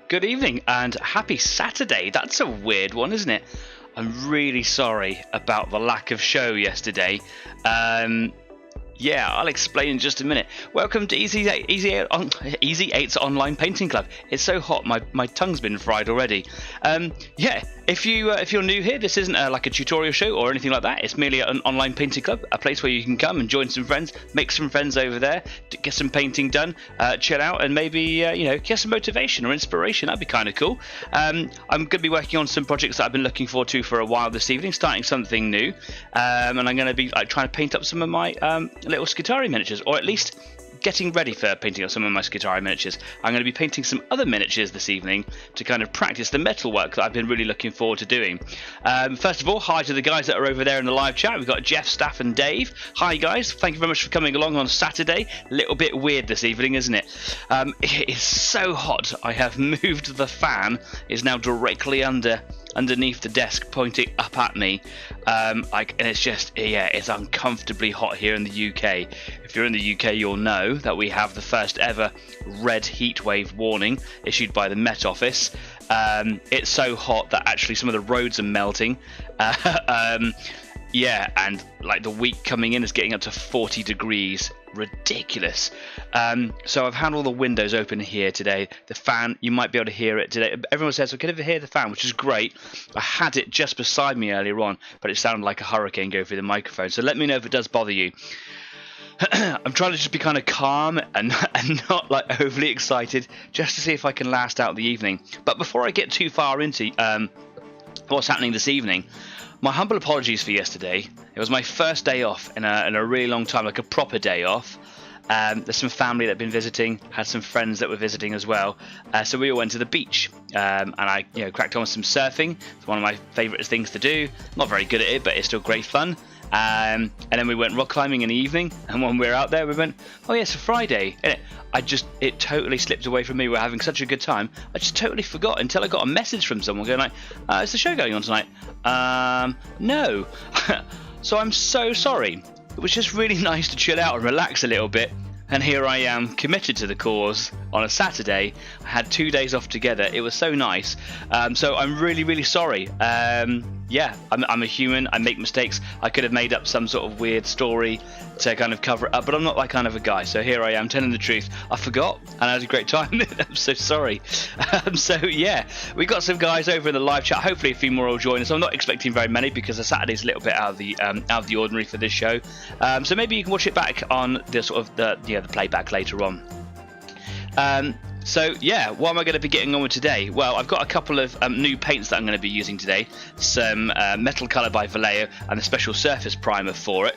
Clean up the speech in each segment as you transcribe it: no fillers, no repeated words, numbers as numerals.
Good evening and happy Saturday. That's a weird one, isn't it? I'm really sorry about the lack of show yesterday. Yeah, I'll explain in just a minute. Welcome to Easy 8's online painting club. It's so hot, my tongue's been fried already. Yeah, if you're new here, this isn't like a tutorial show or anything like that. It's merely an online painting club, a place where you can come and join some friends, make some friends over there, get some painting done, chill out, and maybe get some motivation or inspiration. That'd be kind of cool. I'm going to be working on some projects that I've been looking forward to for a while this evening, starting something new, and I'm going to be trying to paint up some of my little Skitari miniatures, or at least getting ready for painting up some of my Skitari miniatures. I'm going to be painting some other miniatures this evening to kind of practice the metal work that I've been really looking forward to doing. First of all, hi to the guys that are over there in the live chat. We've got Jeff, Staff and Dave. Hi guys, thank you very much for coming along on Saturday. A little bit weird this evening, isn't it? It is so hot. I have moved the fan. It's now directly underneath the desk, pointing up at me, and it's just, yeah, it's uncomfortably hot here in the UK. If you're in the UK, you'll know that we have the first ever red heatwave warning issued by the Met Office. It's so hot that actually some of the roads are melting. Yeah, and like the week coming in is getting up to 40 degrees. Ridiculous. So I've had all the windows open here today. The fan, you might be able to hear it today. Everyone says I can never hear the fan, which is great. I had it just beside me earlier on, but it sounded like a hurricane go through the microphone. So let me know if it does bother you. I'm trying to just be kind of calm and not like overly excited, just to see if I can last out the evening. But before I get too far into what's happening this evening, my humble apologies for yesterday. It was my first day off in a really long time, like a proper day off. There's some family that have been visiting, had some friends that were visiting as well. So we all went to the beach, and I cracked on with some surfing. It's one of my favourite things to do. Not very good at it, but it's still great fun. And then we went rock climbing in the evening, and when we were out there we went, oh yeah, it's a Friday. And it totally slipped away from me. We're having such a good time, I just totally forgot until I got a message from someone going like, is the show going on tonight? No. So I'm so sorry. It was just really nice to chill out and relax a little bit, and here I am committed to the cause on a Saturday. I had 2 days off together. It was so nice. So I'm really sorry. Yeah, I'm a human. I make mistakes. I could have made up some sort of weird story to kind of cover it up, but I'm not that kind of a guy. So here I am telling the truth. I forgot, and I had a great time. I'm so sorry. So yeah, we got some guys over in the live chat. Hopefully a few more will join us. I'm not expecting very many because the Saturday's a little bit out of the ordinary for this show. So maybe you can watch it back on the sort of the playback later on. So yeah, what am I going to be getting on with today? Well, I've got a couple of new paints that I'm going to be using today. Some metal colour by Vallejo and a special surface primer for it.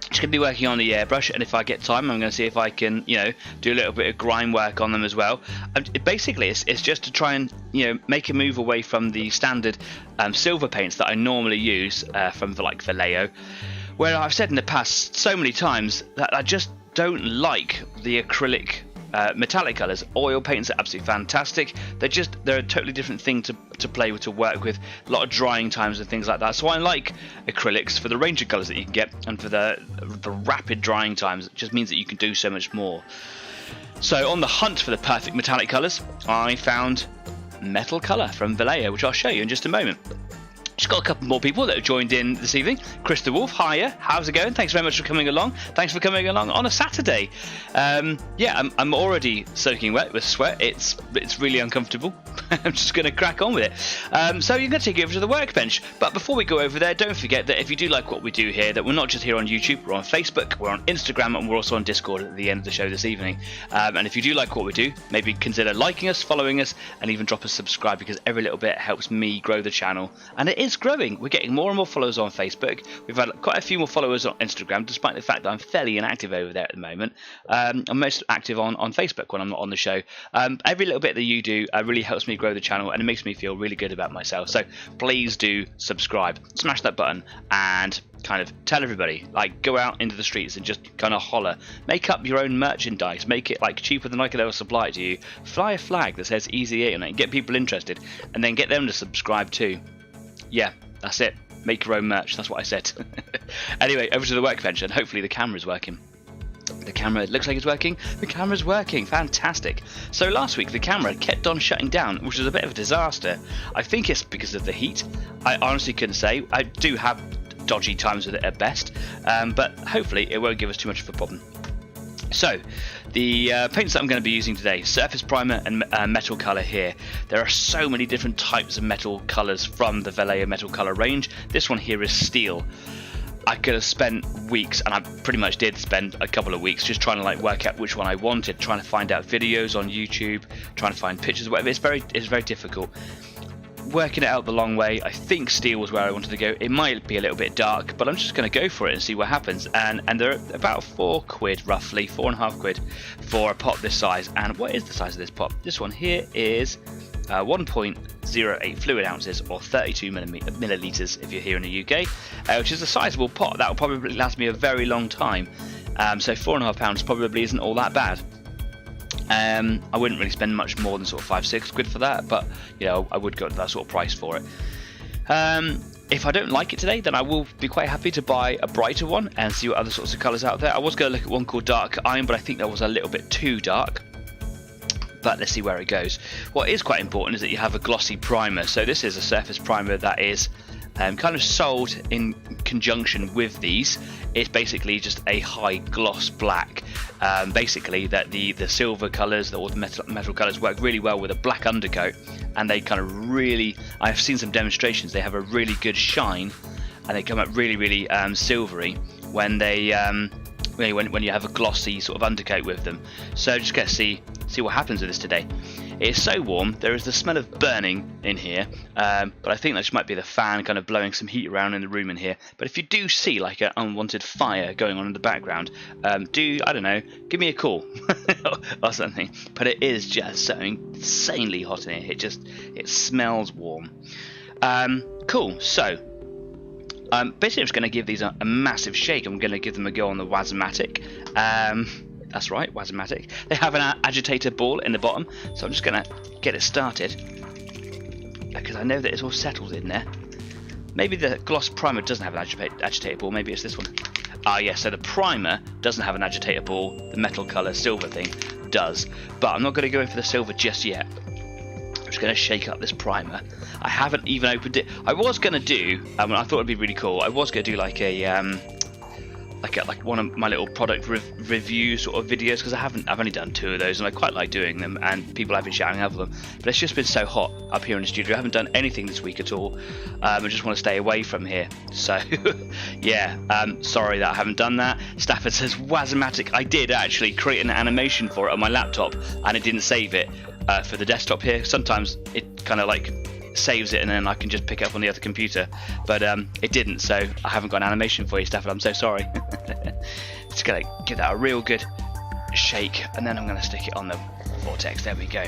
Just going to be working on the airbrush, and if I get time, I'm going to see if I can, do a little bit of grime work on them as well. Basically, it's just to try and, make a move away from the standard silver paints that I normally use from like Vallejo, where I've said in the past so many times that I just don't like the acrylic metallic colours. Oil paints are absolutely fantastic. They're a totally different thing to play with, to work with. A lot of drying times and things like that. So I like acrylics for the range of colours that you can get, and for the rapid drying times. It just means that you can do so much more. So on the hunt for the perfect metallic colours, I found metal colour from Vallejo, which I'll show you in just a moment. Just got a couple more people that have joined in this evening. Chris the Wolf, hiya, how's it going? Thanks very much for coming along. Thanks for coming along on a Saturday. Yeah, I'm already soaking wet with sweat. It's really uncomfortable. I'm just going to crack on with it. So you're going to take it over to the workbench. But before we go over there, don't forget that if you do like what we do here, that we're not just here on YouTube, we're on Facebook, we're on Instagram, and we're also on Discord at the end of the show this evening. And if you do like what we do, maybe consider liking us, following us, and even drop a subscribe, because every little bit helps me grow the channel. And it is growing. We're getting more and more followers on Facebook. We've had quite a few more followers on Instagram, despite the fact that I'm fairly inactive over there at the moment. I'm most active on Facebook when I'm not on the show. Every little bit that you do really helps me grow the channel, and it makes me feel really good about myself. So please do subscribe, smash that button, and kind of tell everybody, like, go out into the streets and just kind of holler, make up your own merchandise, make it like cheaper than I could ever supply it to you, fly a flag that says Easy 8 on it, get people interested, and then get them to subscribe too. Yeah, that's it. Make your own merch. That's what I said. Anyway, over to the workbench, and hopefully the camera's working. The camera looks like it's working. The camera's working. Fantastic. So last week the camera kept on shutting down, which was a bit of a disaster. I think it's because of the heat. I honestly couldn't say. I do have dodgy times with it at best, but hopefully it won't give us too much of a problem. So the paints that I'm going to be using today, surface primer and metal colour here. There are so many different types of metal colours from the Vallejo metal colour range. This one here is steel. I could have spent weeks, and I pretty much did spend a couple of weeks just trying to like work out which one I wanted, trying to find out videos on YouTube, trying to find pictures, whatever. It's very difficult. Working it out the long way, I think steel was where I wanted to go. It might be a little bit dark, but I'm just going to go for it and see what happens. And they're about £4 roughly, £4.50 for a pot this size. And what is the size of this pot? This one here is 1.08 fluid ounces, or 32 millilitres if you're here in the UK, which is a sizable pot. That will probably last me a very long time. So £4.50 probably isn't all that bad. I wouldn't really spend much more than sort of £5-6 for that, but you know, I would go to that sort of price for it. If I don't like it today, then I will be quite happy to buy a brighter one and see what other sorts of colours out there. I was going to look at one called Dark Iron, but I think that was a little bit too dark. But let's see where it goes. What is quite important is that you have a glossy primer. So this is a surface primer that is kind of sold in conjunction with these. It's basically just a high gloss black. Basically that the silver colours or the metal colours work really well with a black undercoat, and they kind of really, I've seen some demonstrations, they have a really good shine and they come up really silvery when they when you have a glossy sort of undercoat with them. So just get to see what happens with this today. It's so warm, there is the smell of burning in here, but I think that just might be the fan kind of blowing some heat around in the room in here. But if you do see like an unwanted fire going on in the background, I don't know, give me a call or something. But it is just so insanely hot in here, it smells warm. Cool, so basically I'm just going to give these a massive shake. I'm going to give them a go on the Wazomatic. That's right, Wazomatic. They have an agitator ball in the bottom, so I'm just going to get it started because I know that it's all settled in there. Maybe the gloss primer doesn't have an agitator ball, maybe it's this one. Ah yes, so the primer doesn't have an agitator ball, the metal colour silver thing does. But I'm not going to go in for the silver just yet. I'm just going to shake up this primer. I haven't even opened it. I was going to do, I thought it'd be really cool, I was going to do like a like one of my little product review sort of videos, because I've only done 2 of those and I quite like doing them, and people have been shouting over them, but it's just been so hot up here in the studio. I haven't done anything this week at all. I just want to stay away from here, so yeah, sorry that I haven't done that. Stafford says Wazomatic. I did actually create an animation for it on my laptop and it didn't save it for the desktop here. Sometimes it kind of like saves it and then I can just pick it up on the other computer, but it didn't, so I haven't got an animation for you, Stafford. I'm so sorry. Just gonna give that a real good shake and then I'm gonna stick it on the vortex. There we go.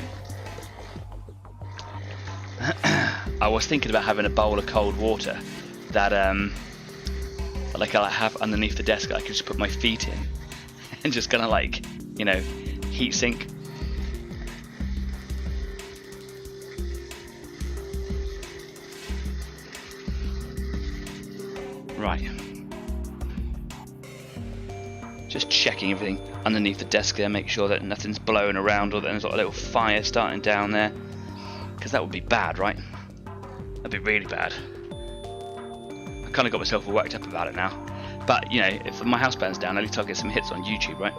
I was thinking about having a bowl of cold water that like I have underneath the desk that I could just put my feet in and just kind of like, you know, heat sink. Right, just checking everything underneath the desk there, make sure that nothing's blowing around or that there's not a little fire starting down there, because that would be bad, right? That'd be really bad. I kind of got myself all worked up about it now, but you know, if my house burns down, at least I'll get some hits on YouTube, right?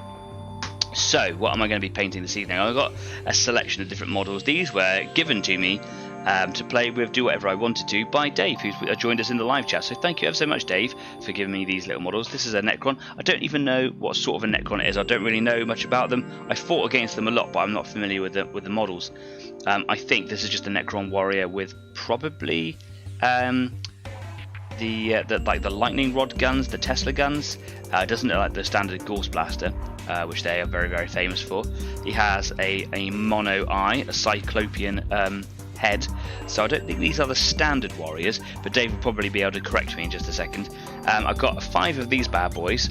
So what am I going to be painting this evening? I've got a selection of different models. These were given to me to play with, do whatever I wanted to, by Dave, who's joined us in the live chat. So thank you ever so much, Dave, for giving me these little models. This is a Necron. I don't even know what sort of a Necron it is. I don't really know much about them. I fought against them a lot, but I'm not familiar with the models. I think this is just a Necron warrior with probably the lightning rod guns, the Tesla guns. It doesn't look like the standard Gauss blaster, which they are very famous for. He has a mono eye, a cyclopean head, so I don't think these are the standard warriors, but Dave will probably be able to correct me in just a second. I've got 5 of these bad boys.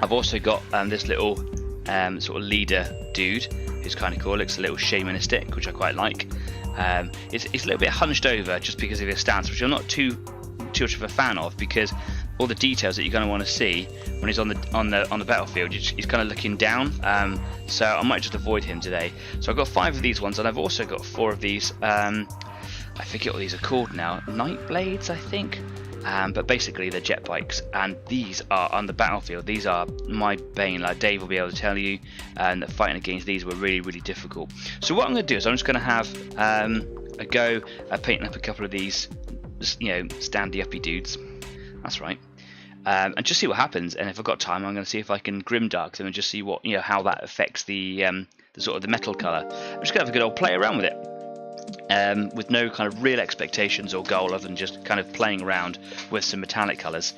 I've also got this little sort of leader dude who's kind of cool, looks a little shamanistic, which I quite like. It's a little bit hunched over just because of his stance, which I'm not too much of a fan of, because all the details that you're going to want to see when he's on the battlefield. He's kind of looking down, so I might just avoid him today. So I've got 5 of these ones, and I've also got 4 of these. I forget what these are called now. Night blades, I think. But basically they're jet bikes, and these are on the battlefield. These are my bane. Like Dave will be able to tell you, and that fighting against these were really, really difficult. So what I'm going to do is I'm just going to have a go at painting up a couple of these, you know, standy uppy dudes. That's right. And just see what happens. And if I've got time, I'm going to see if I can Grimdark them and just see what, you know, how that affects the sort of the metal color. I'm just going to have a good old play around with it. With no kind of real expectations or goal other than just kind of playing around with some metallic colours.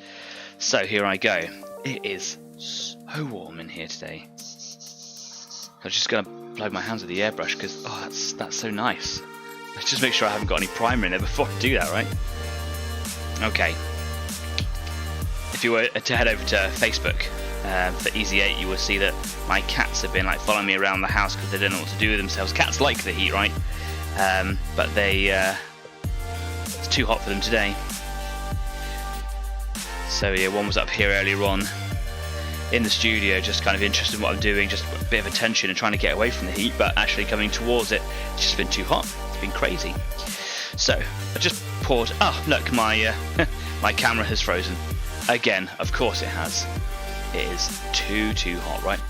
So here I go. It is so warm in here today. I'm just going to blow my hands with the airbrush because that's so nice. Let's just make sure I haven't got any primer in there before I do that, right? Okay. If you were to head over to Facebook for Easy 8, you will see that my cats have been like following me around the house because they don't know what to do with themselves. Cats like the heat, right? But it's too hot for them today. So yeah, one was up here earlier on in the studio, just kind of interested in what I'm doing, just a bit of attention and trying to get away from the heat, but actually coming towards it, it's just been too hot. It's been crazy. So I just poured. Oh look, my my camera has frozen again. Of course it has. It is too hot, right?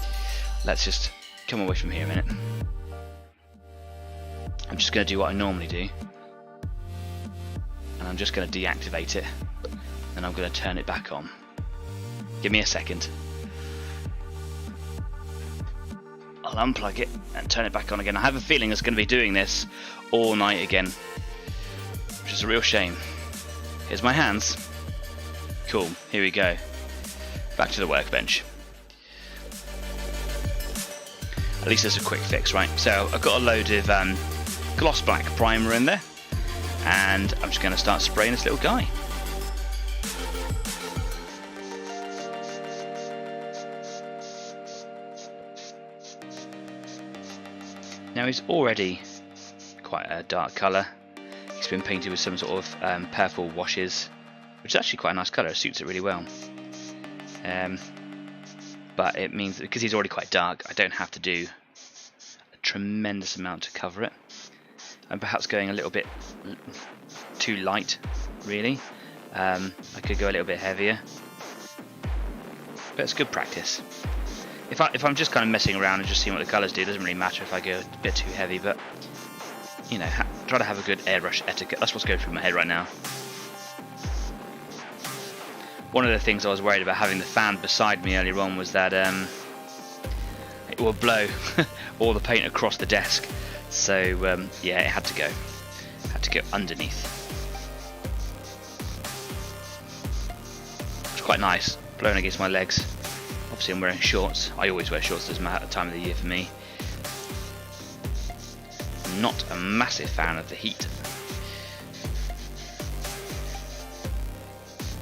Let's just come away from here a minute. I'm just going to do what I normally do, and I'm just going to deactivate it, and I'm going to turn it back on. Give me a second. I'll unplug it and turn it back on again. I have a feeling it's going to be doing this all night again, which is a real shame. Here's my hands. Cool, here we go. Back to the workbench. At least there's a quick fix, right? So I've got a load of gloss black primer in there, and I'm just going to start spraying this little guy. Now he's already quite a dark colour. He's been painted with some sort of purple washes, which is actually quite a nice colour. It suits it really well. But it means that because he's already quite dark, I don't have to do a tremendous amount to cover it. I'm perhaps going a little bit too light, really. I could go a little bit heavier, but it's good practice. If I'm just kind of messing around and just seeing what the colours do, it doesn't really matter if I go a bit too heavy, but you know, try to have a good airbrush etiquette. That's what's going through my head right now. One of the things I was worried about having the fan beside me earlier on was that it will blow all the paint across the desk. So yeah, it had to go. Had to go underneath. It's quite nice, blowing against my legs. Obviously I'm wearing shorts. I always wear shorts, doesn't matter the time of the year for me. I'm not a massive fan of the heat.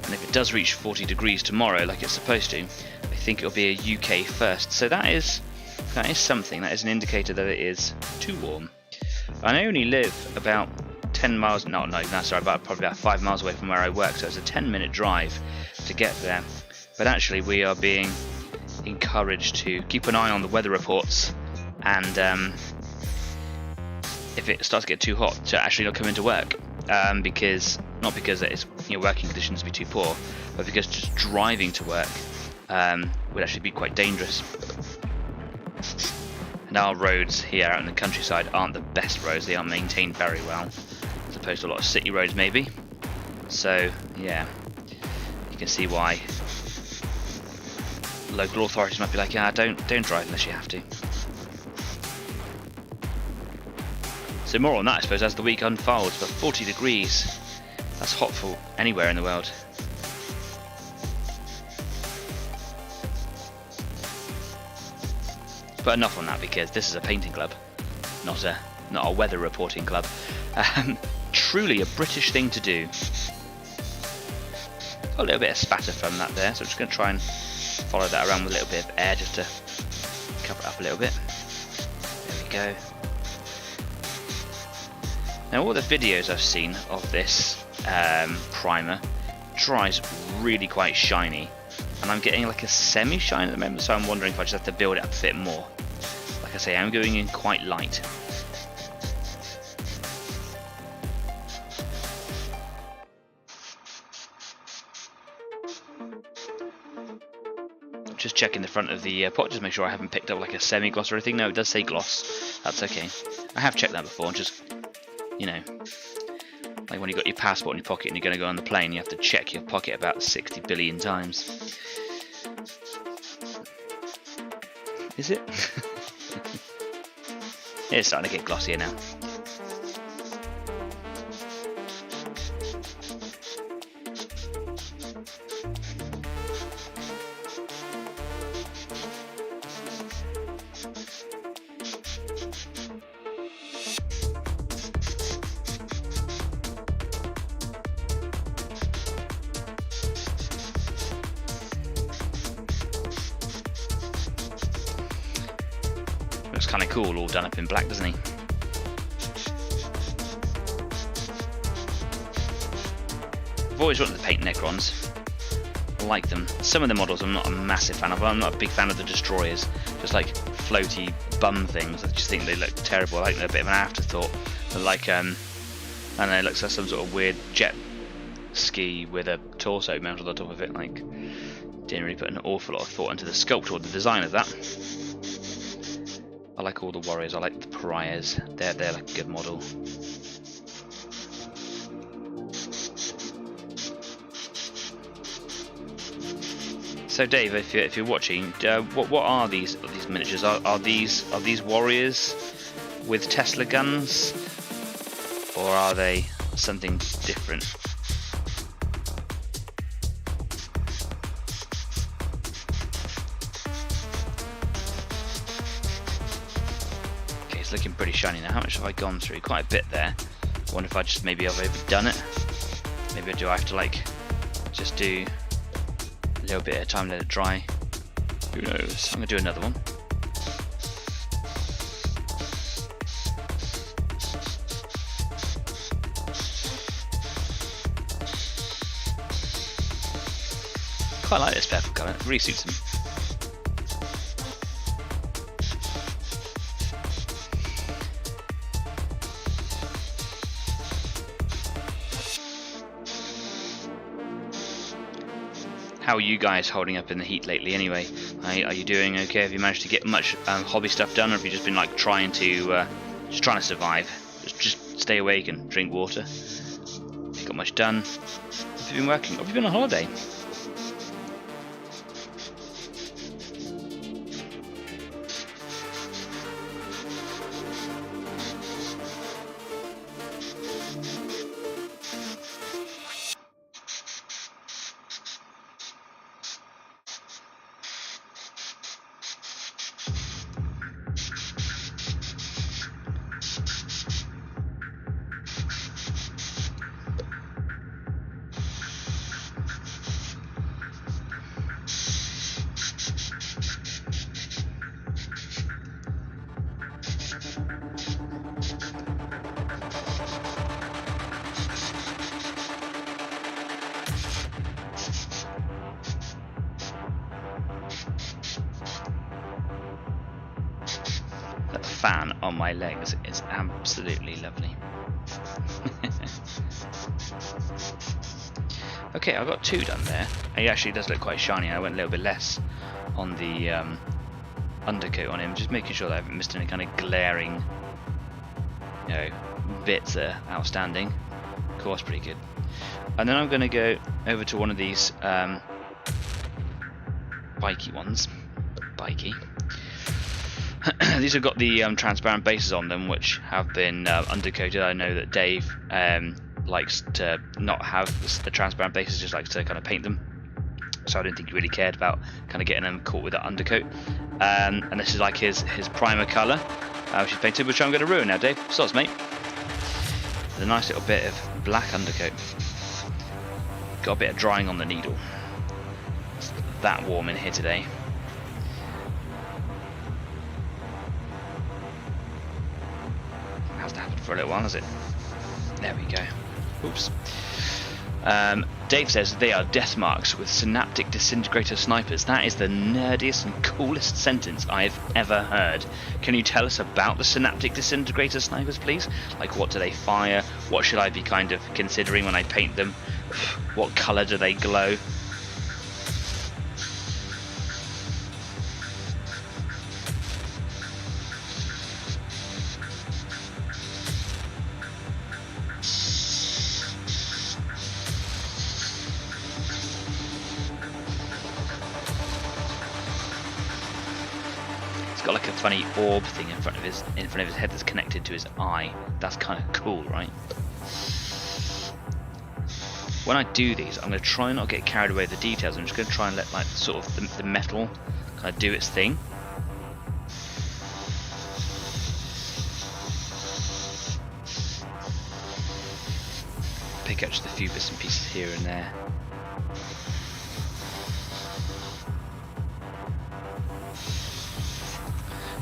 And if it does reach 40 degrees tomorrow, like it's supposed to, I think it'll be a UK first. So that is something. That is an indicator that it is too warm. I only live about 10 miles, probably about 5 miles away from where I work, so it's a 10-minute drive to get there. But actually we are being encouraged to keep an eye on the weather reports, and if it starts to get too hot, to actually not come into work, because not because it's, you know, working conditions would be too poor, but because just driving to work would actually be quite dangerous. And our roads here out in the countryside aren't the best roads. They aren't maintained very well, as opposed to a lot of city roads maybe. So yeah, you can see why local authorities might be like, yeah, don't drive unless you have to. So more on that, I suppose, as the week unfolds. But 40 degrees, that's hot for anywhere in the world. But enough on that, because this is a painting club, not a weather reporting club. Truly a British thing to do. Got a little bit of spatter from that there, so I'm just going to try and follow that around with a little bit of air just to cover it up a little bit. There we go. Now all the videos I've seen of this primer dry is really quite shiny, and I'm getting like a semi-shine at the moment, so I'm wondering if I just have to build it up a bit more. Like I say, I'm going in quite light. Just checking the front of the pot, just make sure I haven't picked up like a semi-gloss or anything. No, it does say gloss. That's okay. I have checked that before, just, you know, like when you got your passport in your pocket and you're going to go on the plane, you have to check your pocket about 60 billion times. Is it? It's starting to get glossier now. Looks kind of cool, all done up in black, doesn't he? I've always wanted to paint Necrons. I like them. Some of the models I'm not a massive fan of. I'm not a big fan of the destroyers. Just like floaty bum things. I just think they look terrible. I think they're a bit of an afterthought. They're like, I don't know, it looks like some sort of weird jet ski with a torso mounted on top of it. Like, didn't really put an awful lot of thought into the sculpture or the design of that. I like all the warriors. I like the pariahs. They're like a good model. So Dave, if you're watching, what are these miniatures? Are these warriors with Tesla guns, or are they something different? Looking pretty shiny now. How much have I gone through? Quite a bit there. I wonder if I've overdone it. Maybe I have to like just do a little bit of time, let it dry. Who knows? I'm gonna do another one. Quite like this purple colour. It really suits them. How are you guys holding up in the heat lately anyway? Are you doing okay? Have you managed to get much hobby stuff done, or have you just been like trying to survive? Just stay awake and drink water? Have you got much done? Have you been working? Have you been on holiday? That fan on my legs is absolutely lovely. Okay, I got 2 done there. He actually does look quite shiny. I went a little bit less on the undercoat on him, just making sure that I haven't missed any kind of glaring, you know, bits that are outstanding. Cool, that's pretty good. And then I'm going to go over to one of these bikey ones. Bikey. These have got the transparent bases on them, which have been undercoated. I know that Dave likes to not have the transparent bases, just likes to kind of paint them. So I don't think he really cared about kind of getting them caught with that undercoat. And this is like his primer colour, which is painted, which I'm going to ruin now, Dave. Soz, mate. With a nice little bit of black undercoat. Got a bit of drying on the needle. It's that warm in here today. Hasn't happened for a little while, has it? There we go. Oops. Dave says they are death marks with synaptic disintegrator snipers. That is the nerdiest and coolest sentence I've ever heard. Can you tell us about the synaptic disintegrator snipers, please? Like, what do they fire? What should I be kind of considering when I paint them? What colour do they glow? Got like a funny orb thing in front of his head that's connected to his eye. That's kind of cool, right? When I do these, I'm going to try and not get carried away with the details. I'm just going to try and let like sort of the metal kind of do its thing. Pick up just a few bits and pieces here and there.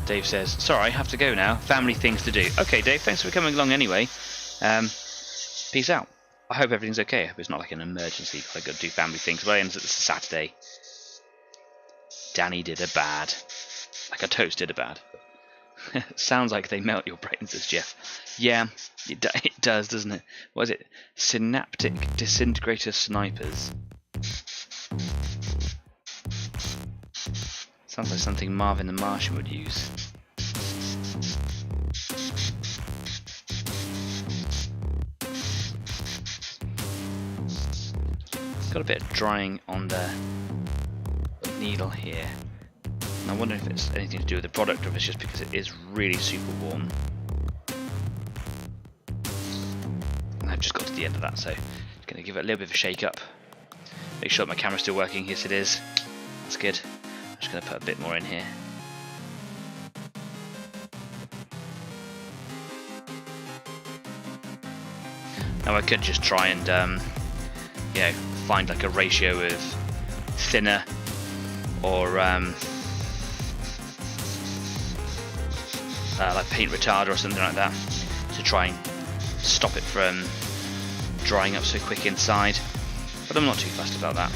Dave says, sorry, I have to go now. Family things to do. Okay, Dave, thanks for coming along anyway. Peace out. I hope everything's okay. I hope it's not like an emergency. I've got to do family things. Well, it's a Saturday. Danny did a bad. Like a toast did a bad. Sounds like they melt your brains, says Jeff. Yeah, it does, doesn't it? What is it? Synaptic disintegrator snipers. Sounds like something Marvin the Martian would use. Got a bit of drying on the needle here. And I wonder if it's anything to do with the product or if it's just because it is really super warm. And I've just got to the end of that, so I'm going to give it a little bit of a shake up. Make sure that my camera's still working. Yes, it is. That's good. I'm just going to put a bit more in here. Now I could just try and, you know, find like a ratio of thinner or like paint retardant or something like that to try and stop it from drying up so quick inside. But I'm not too fussed about that.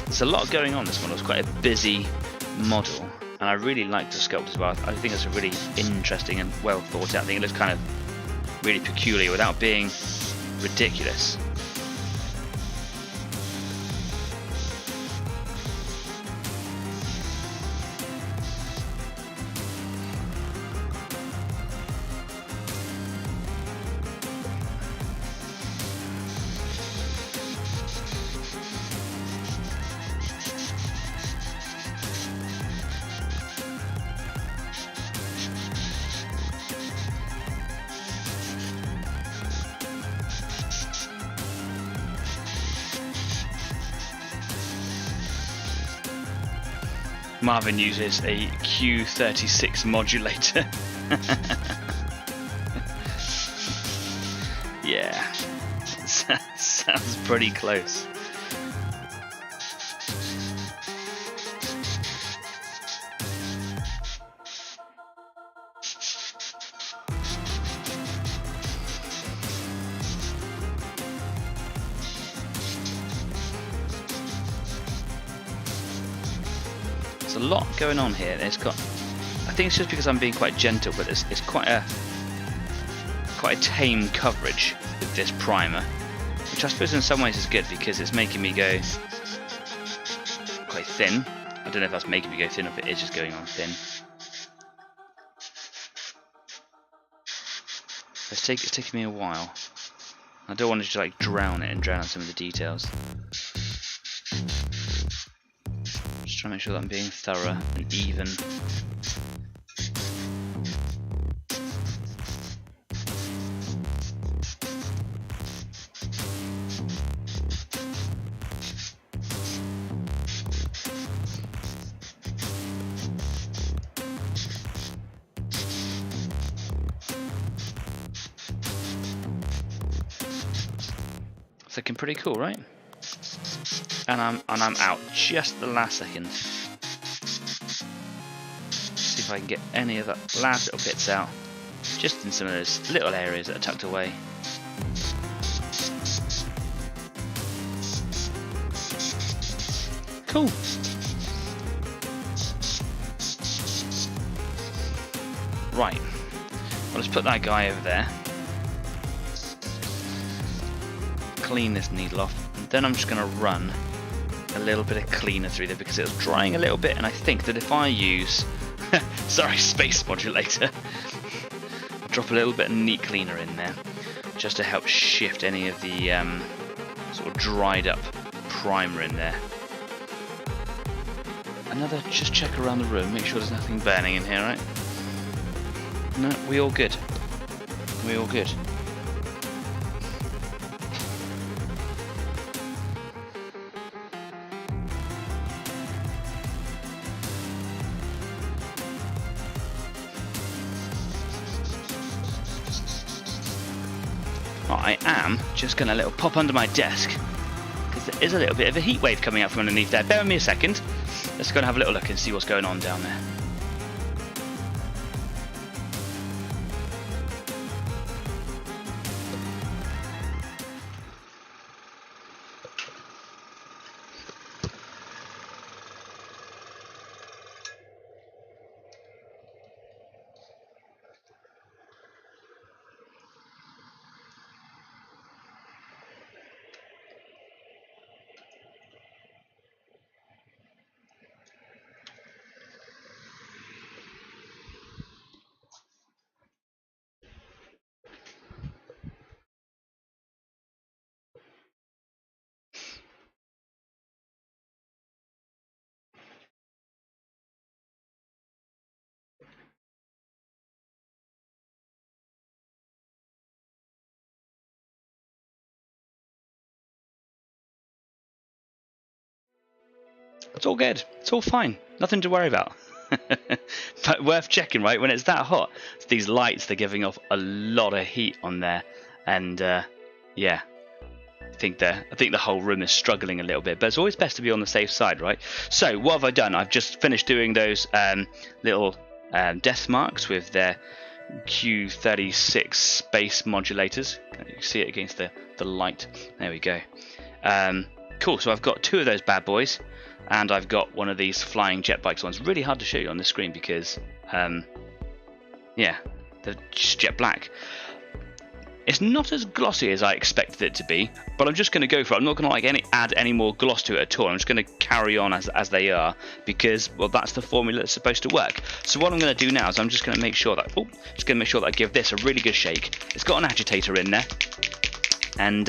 There's a lot going on this model. It's quite a busy model, and I really like the sculpt as well. I think it's a really interesting and well thought out thing. It looks kind of really peculiar without being ridiculous. Marvin uses a Q36 modulator. Yeah, sounds pretty close. There's a lot going on here. It's got, I think it's just because I'm being quite gentle, but it's quite a tame coverage with this primer, which I suppose in some ways is good because it's making me go quite thin. I don't know if that's making me go thin or if it is just going on thin. It's taking me a while. I don't want to just like drown it and drown out some of the details. Just trying to make sure that I'm being thorough and even. It's looking pretty cool, right? And I'm out just the last second. See if I can get any of that last little bits out, just in some of those little areas that are tucked away. Cool. Right. Well, let's put that guy over there. Clean this needle off, and then I'm just going to run a little bit of cleaner through there because it was drying a little bit, and I think that if I use sorry, space modulator, drop a little bit of neat cleaner in there just to help shift any of the sort of dried up primer in there. Another just check around the room, make sure there's nothing burning in here, right? No, we all good. We all good. I am just going to little pop under my desk because there is a little bit of a heat wave coming out from underneath there. Bear with me a second. Let's go and have a little look and see what's going on down there. It's all good. It's all fine. Nothing to worry about. But worth checking, right? When it's that hot, these lights, they're giving off a lot of heat on there, and yeah, I think the whole room is struggling a little bit. But it's always best to be on the safe side, right? So what have I done? I've just finished doing those little death marks with their Q36 space modulators. You can see it against the light. There we go. Cool. So I've got two of those bad boys. And I've got one of these flying jet bikes ones. Really hard to show you on the screen because, yeah, they're just jet black. It's not as glossy as I expected it to be, but I'm just going to go for it. I'm not going to add any more gloss to it at all. I'm just going to carry on as they are because, well, that's the formula that's supposed to work. So what I'm going to do now is I'm just going to make sure that, I give this a really good shake. It's got an agitator in there, and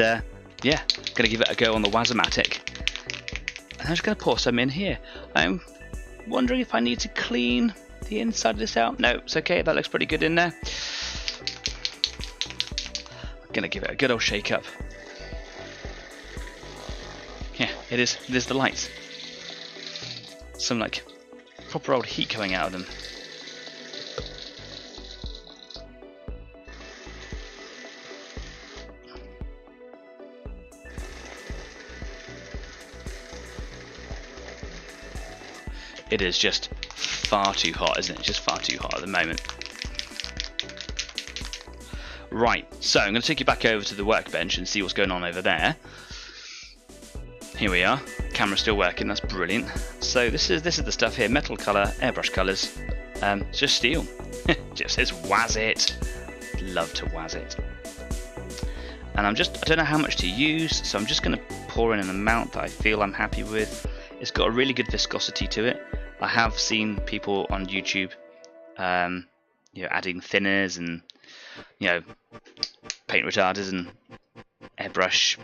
yeah, going to give it a go on the Wazomatic. I'm just going to pour some in here. I'm wondering if I need to clean the inside of this out. No, it's okay. That looks pretty good in there. I'm going to give it a good old shake up. Yeah, it is. It is the lights. Some like proper old heat coming out of them. It is just far too hot, isn't it? Just far too hot at the moment. Right, so I'm going to take you back over to the workbench and see what's going on over there. Here we are. Camera's still working. That's brilliant. So this is the stuff here. Metal colour, airbrush colours. It's just steel. Just says waz it. Love to waz it. And I don't know how much to use, so I'm just going to pour in an amount that I feel I'm happy with. It's got a really good viscosity to it. I have seen people on YouTube, adding thinners and, paint retarders and airbrush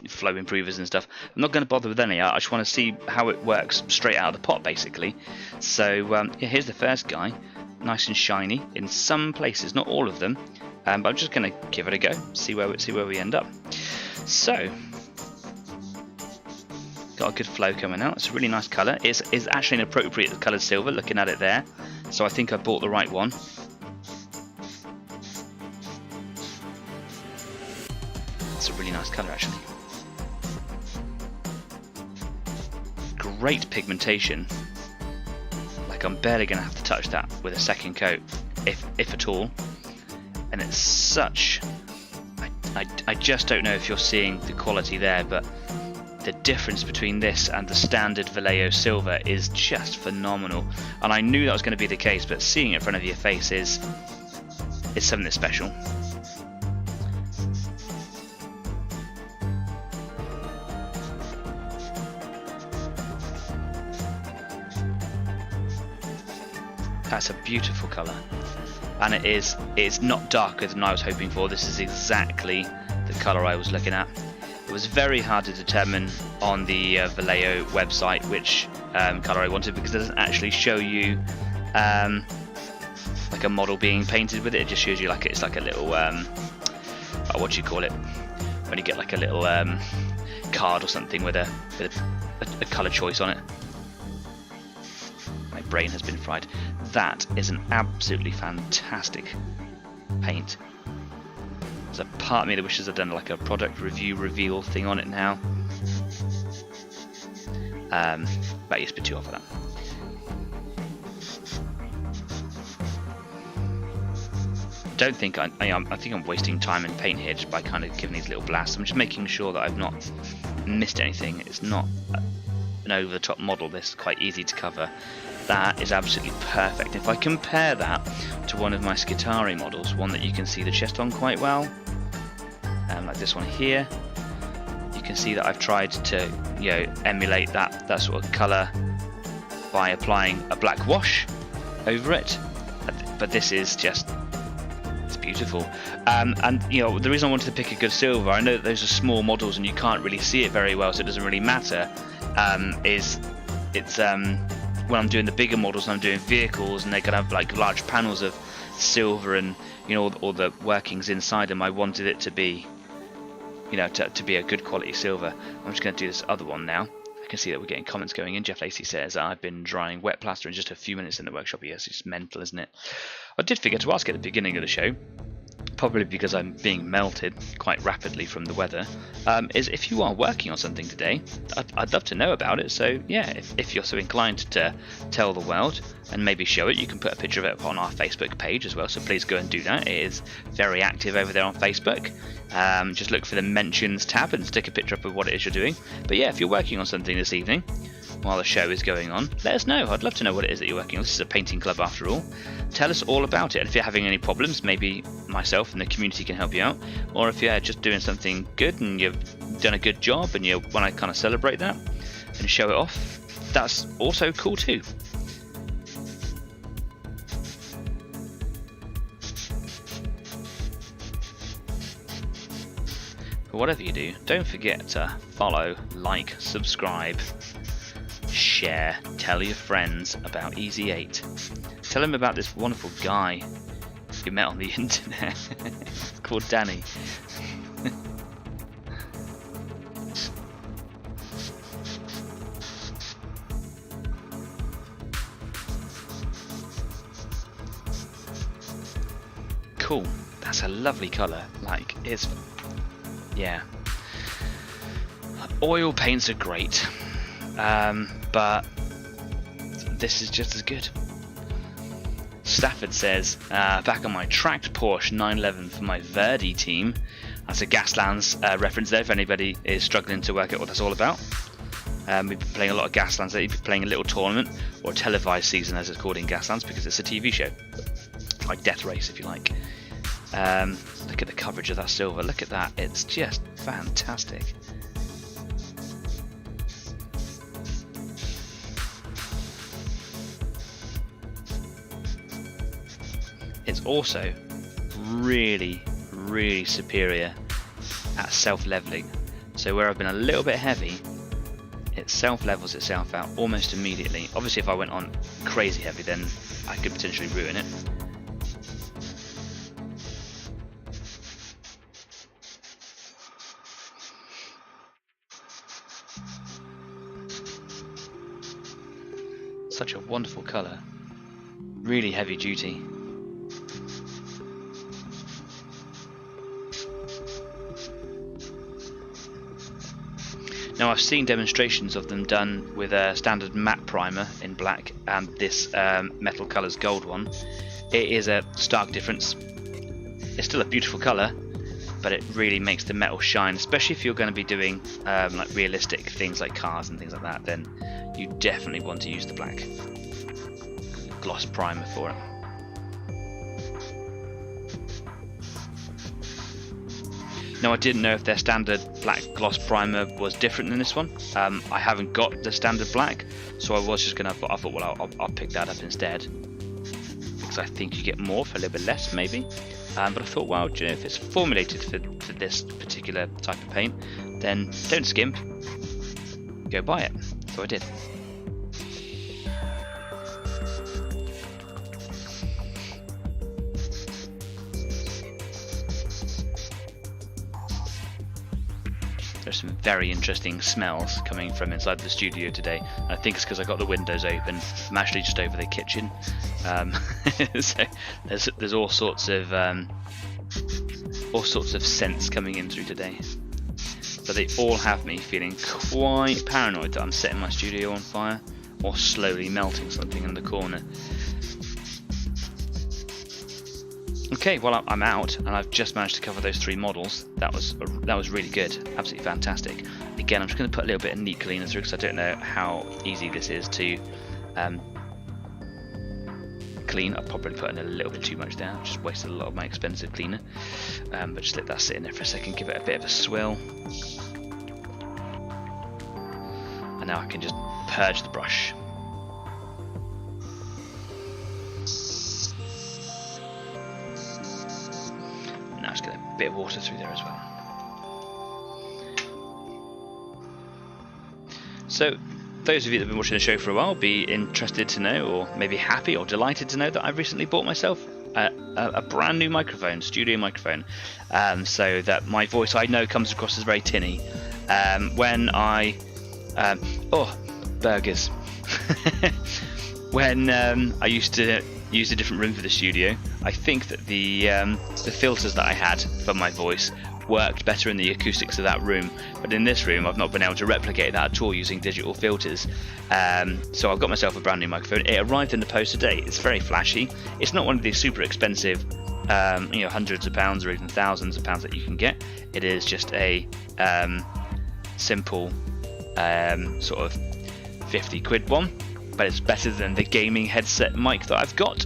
flow improvers and stuff. I'm not going to bother with any. I just want to see how it works straight out of the pot, basically. So here's the first guy, nice and shiny in some places, not all of them. But I'm just going to give it a go, see where we end up. So. Got a good flow coming out. It's a really nice colour. It's actually an appropriate coloured silver, looking at it there. So I think I bought the right one. It's a really nice colour, actually. great pigmentation. Like I'm barely going to have to touch that with a second coat, if at all. And it's such... I just don't know if you're seeing the quality there, but the difference between this and the standard Vallejo silver is just phenomenal. And I knew that was going to be the case, but seeing it in front of your face is something that's special. That's a beautiful colour, and it's not darker than I was hoping for. This is exactly the colour I was looking at. It was very hard to determine on the Vallejo website which colour I wanted, because it doesn't actually show you like a model being painted with it. It just shows you like it's like a little what do you call it, when you get like a little card or something with a colour choice on it. My brain has been fried. That is an absolutely fantastic paint. There's a part of me that wishes I'd done like a product review reveal thing on it now. But it's a bit too off of that. Don't think I think I'm wasting time in paint here just by kind of giving these little blasts. I'm just making sure that I've not missed anything. It's not an over-the-top model. This is quite easy to cover. That is absolutely perfect. If I compare that to one of my Skitari models, one that you can see the chest on quite well, like this one here, you can see that I've tried to, you know, emulate that sort of colour by applying a black wash over it. But this is just, it's beautiful. And you know, the reason I wanted to pick a good silver, I know that those are small models and you can't really see it very well, so it doesn't really matter. When I'm doing the bigger models and I'm doing vehicles and they're gonna have like large panels of silver and, you know, all the workings inside them, I wanted it to be, you know, to be a good quality silver. I'm just going to do this other one now. I can see that we're getting comments going in. Jeff Lacey says, I've been drying wet plaster in just a few minutes in the workshop. Yes, it's mental, isn't it? I did forget to ask at the beginning of the show, probably because I'm being melted quite rapidly from the weather, is if you are working on something today, I'd love to know about it. So yeah, if you're so inclined to tell the world and maybe show it, you can put a picture of it on our Facebook page as well, so please go and do that. It is very active over there on Facebook. Just look for the mentions tab and stick a picture up of what it is you're doing. But yeah, if you're working on something this evening while the show is going on, let us know. I'd love to know what it is that you're working on. This is a painting club after all. Tell us all about it, and if you're having any problems, maybe myself and the community can help you out, or if you're just doing something good and you've done a good job and you want to kind of celebrate that and show it off, that's also cool too. But whatever you do, don't forget to follow, like, subscribe, share, tell your friends about Easy 8. Tell them about this wonderful guy you met on the internet called Danny. Cool, that's a lovely colour. Like, it's, yeah. Oil paints are great, but this is just as good. Stafford says, back on my tracked Porsche 911 for my Verdi team. That's a Gaslands reference there if anybody is struggling to work out what that's all about. We've been playing a lot of Gaslands lately. We've been playing a little tournament, or a televised season as it's called in Gaslands, because it's a TV show. Like Death Race, if you like. Look at the coverage of that silver. Look at that. It's just fantastic. It's also really, really superior at self-leveling. So where I've been a little bit heavy, it self-levels itself out almost immediately. Obviously if I went on crazy heavy, then I could potentially ruin it. Such a wonderful colour. Really heavy duty. Now I've seen demonstrations of them done with a standard matte primer in black and this metal colours gold one. It is a stark difference. It's still a beautiful colour, but it really makes the metal shine, especially if you're going to be doing like realistic things like cars and things like that. Then you definitely want to use the black gloss primer for it. Now I didn't know if their standard black gloss primer was different than this one. I haven't got the standard black, so I was just gonna. I thought, well, I'll pick that up instead because I think you get more for a little bit less, maybe. But I thought, well, you know, if it's formulated for this particular type of paint, then don't skimp. Go buy it. So I did. There's some very interesting smells coming from inside the studio today. I think it's because I got the windows open. I'm actually just over the kitchen, so there's all sorts of scents coming in through today. But they all have me feeling quite paranoid that I'm setting my studio on fire or slowly melting something in the corner. Okay, well I'm out, and I've just managed to cover those 3 models. That was really good, absolutely fantastic. Again, I'm just going to put a little bit of neat cleaner through because I don't know how easy this is to clean. I've probably put in a little bit too much there, just wasted a lot of my expensive cleaner. But just let that sit in there for a second, give it a bit of a swill, and now I can just purge the brush. Bit of water through there as well. So those of you that have been watching the show for a while will be interested to know, or maybe happy or delighted to know, that I've recently bought myself a brand new microphone, studio microphone, so that my voice, I know, comes across as very tinny. When I burgers when I used to use a different room for the studio, I think that the filters that I had for my voice worked better in the acoustics of that room, but in this room I've not been able to replicate that at all using digital filters. So I've got myself a brand new microphone. It arrived in the post today. It's very flashy. It's not one of these super expensive hundreds of pounds or even thousands of pounds that you can get. It is just a simple sort of 50 quid one, but it's better than the gaming headset mic that I've got.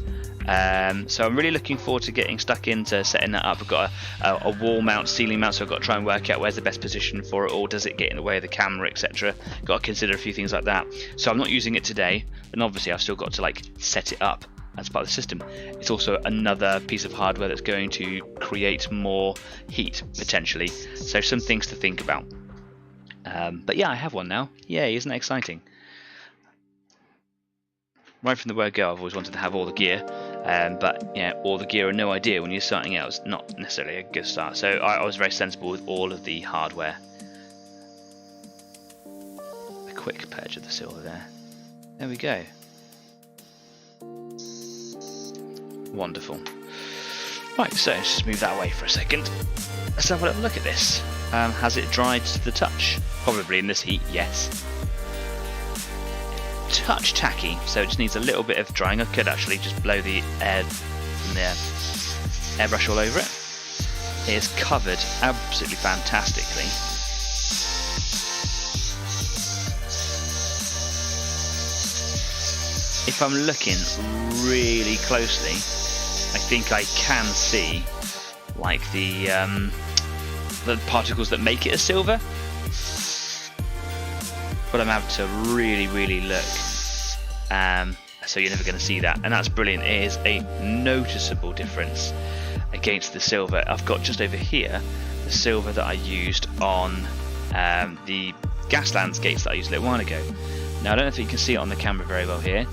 So I'm really looking forward to getting stuck into setting that up. I've got a wall mount, ceiling mount, so I've got to try and work out where's the best position for it, or does it get in the way of the camera, etc. Got to consider a few things like that. So I'm not using it today, and obviously I've still got to like set it up as part of the system. It's also another piece of hardware that's going to create more heat potentially. So some things to think about. But yeah, I have one now. Yay, isn't that exciting? Right from the word go, I've always wanted to have all the gear, but yeah, all the gear and no idea when you're starting out is not necessarily a good start. So I was very sensible with all of the hardware. A quick purge of the silver there. There we go. Wonderful. Right, so let's just move that away for a second. Let's have a little look at this. Has it dried to the touch? Probably in this heat, yes. Touch tacky, so it just needs a little bit of drying. I could actually just blow the air from the airbrush all over it. It is covered absolutely fantastically. If I'm looking really closely, I think I can see like the particles that make it a silver. But I'm having to really look, so you're never going to see that, and that's brilliant. It is a noticeable difference against the silver. I've got just over here the silver that I used on the gas landscapes that I used a little while ago. Now I don't know if you can see it on the camera very well here,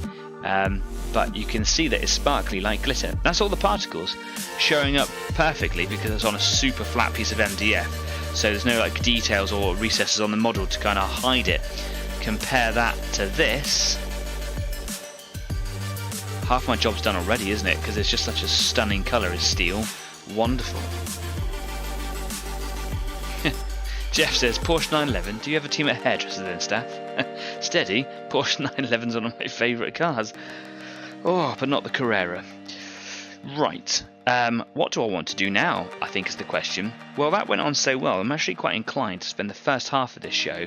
but you can see that it's sparkly like glitter. That's all the particles showing up perfectly because it's on a super flat piece of MDF. So there's no like details or recesses on the model to kind of hide it. Compare that to this. Half my job's done already, isn't it? Because it's just such a stunning colour as steel. Wonderful. Jeff says, Porsche 911, do you ever team at hairdressers then, staff? Steady, Porsche 911's one of my favourite cars. Oh, but not the Carrera. Right, what do I want to do now, I think is the question. Well, that went on so well, I'm actually quite inclined to spend the first half of this show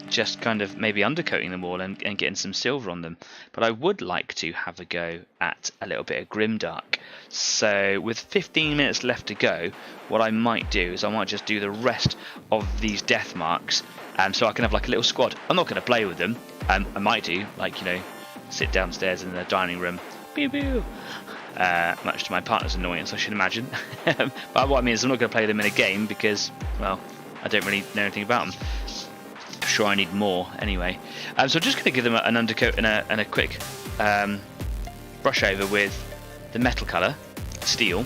just kind of maybe undercoating them all and getting some silver on them. But I would like to have a go at a little bit of Grimdark. So with 15 minutes left to go, what I might do is I might just do the rest of these death marks, so I can have like a little squad. I'm not going to play with them. I might do, like, you know, sit downstairs in the dining room, pew pew. Much to my partner's annoyance, I should imagine. But what I mean is I'm not going to play them in a game because, well, I don't really know anything about them. I'm sure I need more anyway. So I'm just going to give them an undercoat and a quick brush over with the metal colour, steel,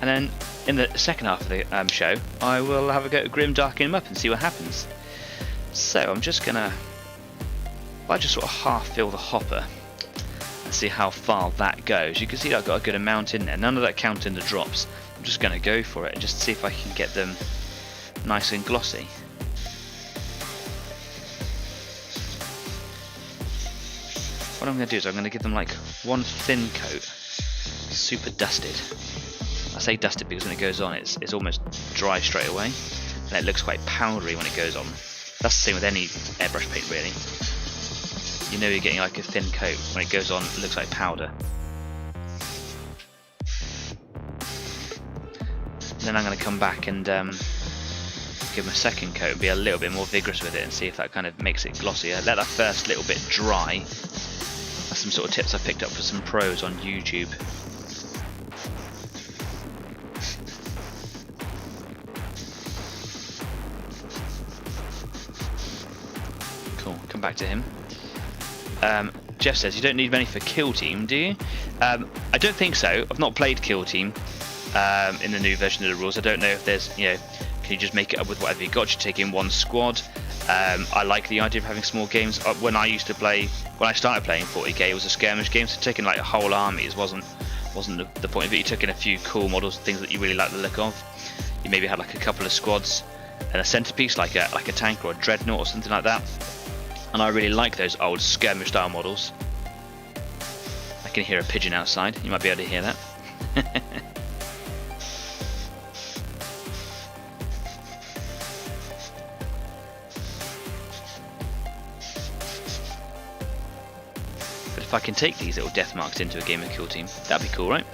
and then in the second half of the show I will have a go at Grimdarking them up and see what happens. So I'm just going to, I just sort of half fill the hopper and see how far that goes. You can see I've got a good amount in there, none of that counting the drops. I'm just going to go for it and just see if I can get them nice and glossy. What I'm going to do is I'm going to give them like one thin coat, super dusted. I say dusted because when it goes on it's almost dry straight away, and it looks quite powdery when it goes on. That's the same with any airbrush paint really. You know you're getting like a thin coat, when it goes on it looks like powder. Then I'm going to come back and give them a second coat and be a little bit more vigorous with it and see if that kind of makes it glossier. Let that first little bit dry. That's some sort of tips I picked up for some pros on YouTube. Cool, come back to him. Jeff says, you don't need many for Kill Team, do you? I don't think so. I've not played Kill Team in the new version of the rules. I don't know if there's, you know, can you just make it up with whatever you got? You take in one squad. I like the idea of having small games. When I used to play, when I started playing 40k, it was a skirmish game, so taking like whole armies wasn't the point of it. You took in a few cool models, things that you really like the look of. You maybe had like a couple of squads and a centerpiece, like a tank or a dreadnought or something like that. And I really like those old skirmish style models. I can hear a pigeon outside. You might be able to hear that. If I can take these little death marks into a game of Kill Team, that'd be cool, right?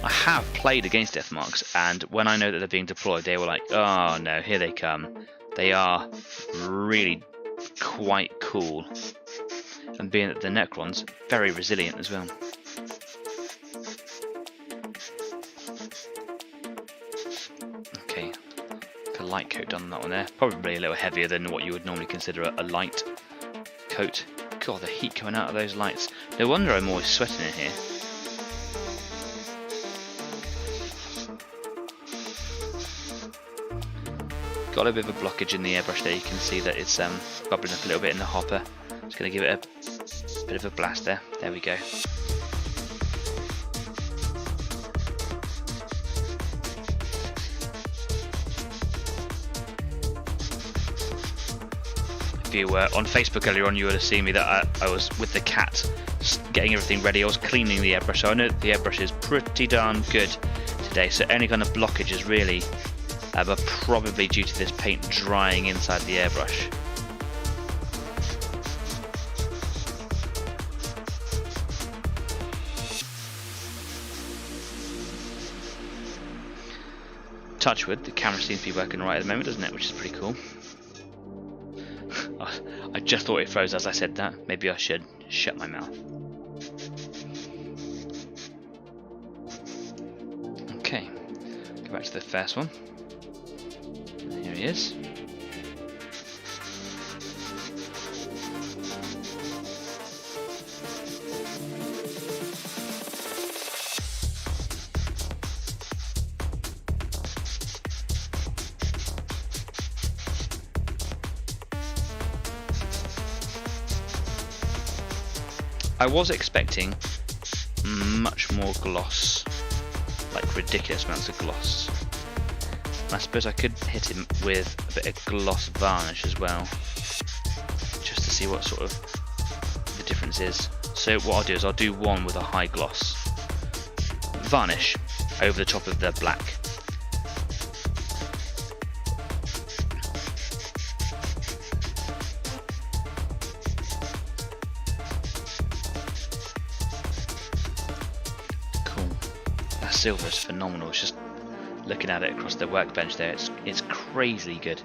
I have played against death marks, and when I know that they're being deployed, they were like, oh no, here they come. They are really quite cool. And being that the Necrons, very resilient as well. Okay, like a light coat done on that one there. Probably a little heavier than what you would normally consider a light coat. God, the heat coming out of those lights. No wonder I'm always sweating in here. Got a bit of a blockage in the airbrush there. You can see that it's bubbling up a little bit in the hopper. Just going to give it a bit of a blast there. There we go. If you were on Facebook earlier on, you would have seen me that I was with the cat getting everything ready. I was cleaning the airbrush, so I know that the airbrush is pretty darn good today. So any kind of blockage is really probably due to this paint drying inside the airbrush. Touchwood, the camera seems to be working right at the moment, doesn't it? Which is pretty cool. I just thought it froze as I said that. Maybe I should shut my mouth. Okay, go back to the first one. Here he is. I was expecting much more gloss, like ridiculous amounts of gloss. I suppose I could hit him with a bit of gloss varnish as well, just to see what sort of the difference is. So what I'll do is I'll do one with a high gloss varnish over the top of the black. Cool. That silver is phenomenal. It's just looking at it across the workbench there, it's crazily good.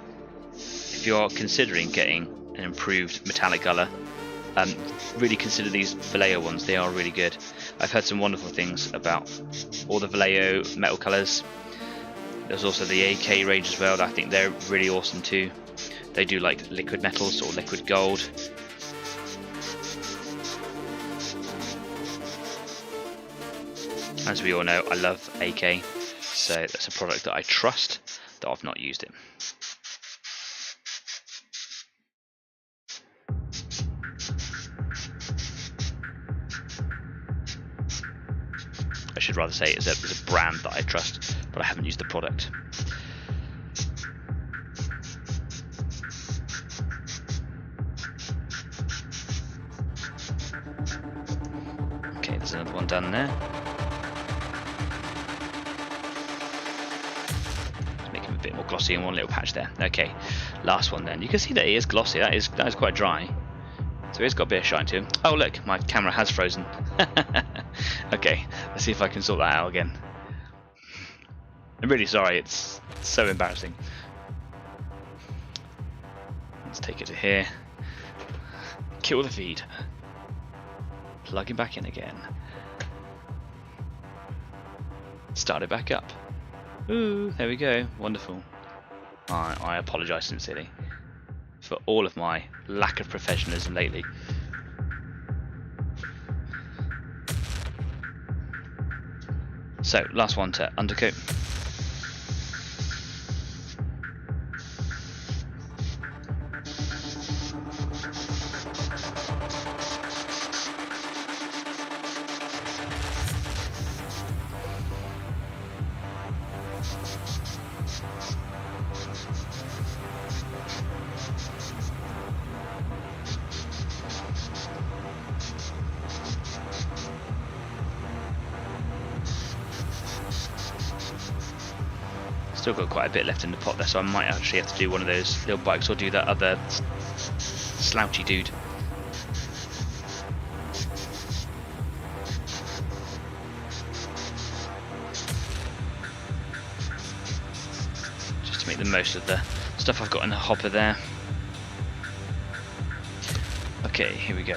If you're considering getting an improved metallic colour, really consider these Vallejo ones. They are really good. I've heard some wonderful things about all the Vallejo metal colours. There's also the AK range as well. I think they're really awesome too. They do like liquid metals or liquid gold. As we all know, I love AK, so that's a product that I trust, though I've not used it. I should rather say it's a brand that I trust, but I haven't used the product. Okay, there's another one done there. Let's make him a bit more glossy in one little patch there. Okay, last one then. You can see that he is glossy. That is quite dry. So he's got a bit of shine to him. Oh look, my camera has frozen. Okay, let's see if I can sort that out again. I'm really sorry, it's so embarrassing. Let's take it to here. Kill the feed. Plug him back in again. Start it back up. Ooh, there we go. Wonderful. I apologise sincerely for all of my lack of professionalism lately. So, last one to undercoat. Still got quite a bit left in the pot there, so I might actually have to do one of those little bikes or do that other slouchy dude. Just to make the most of the stuff I've got in the hopper there. Okay, here we go.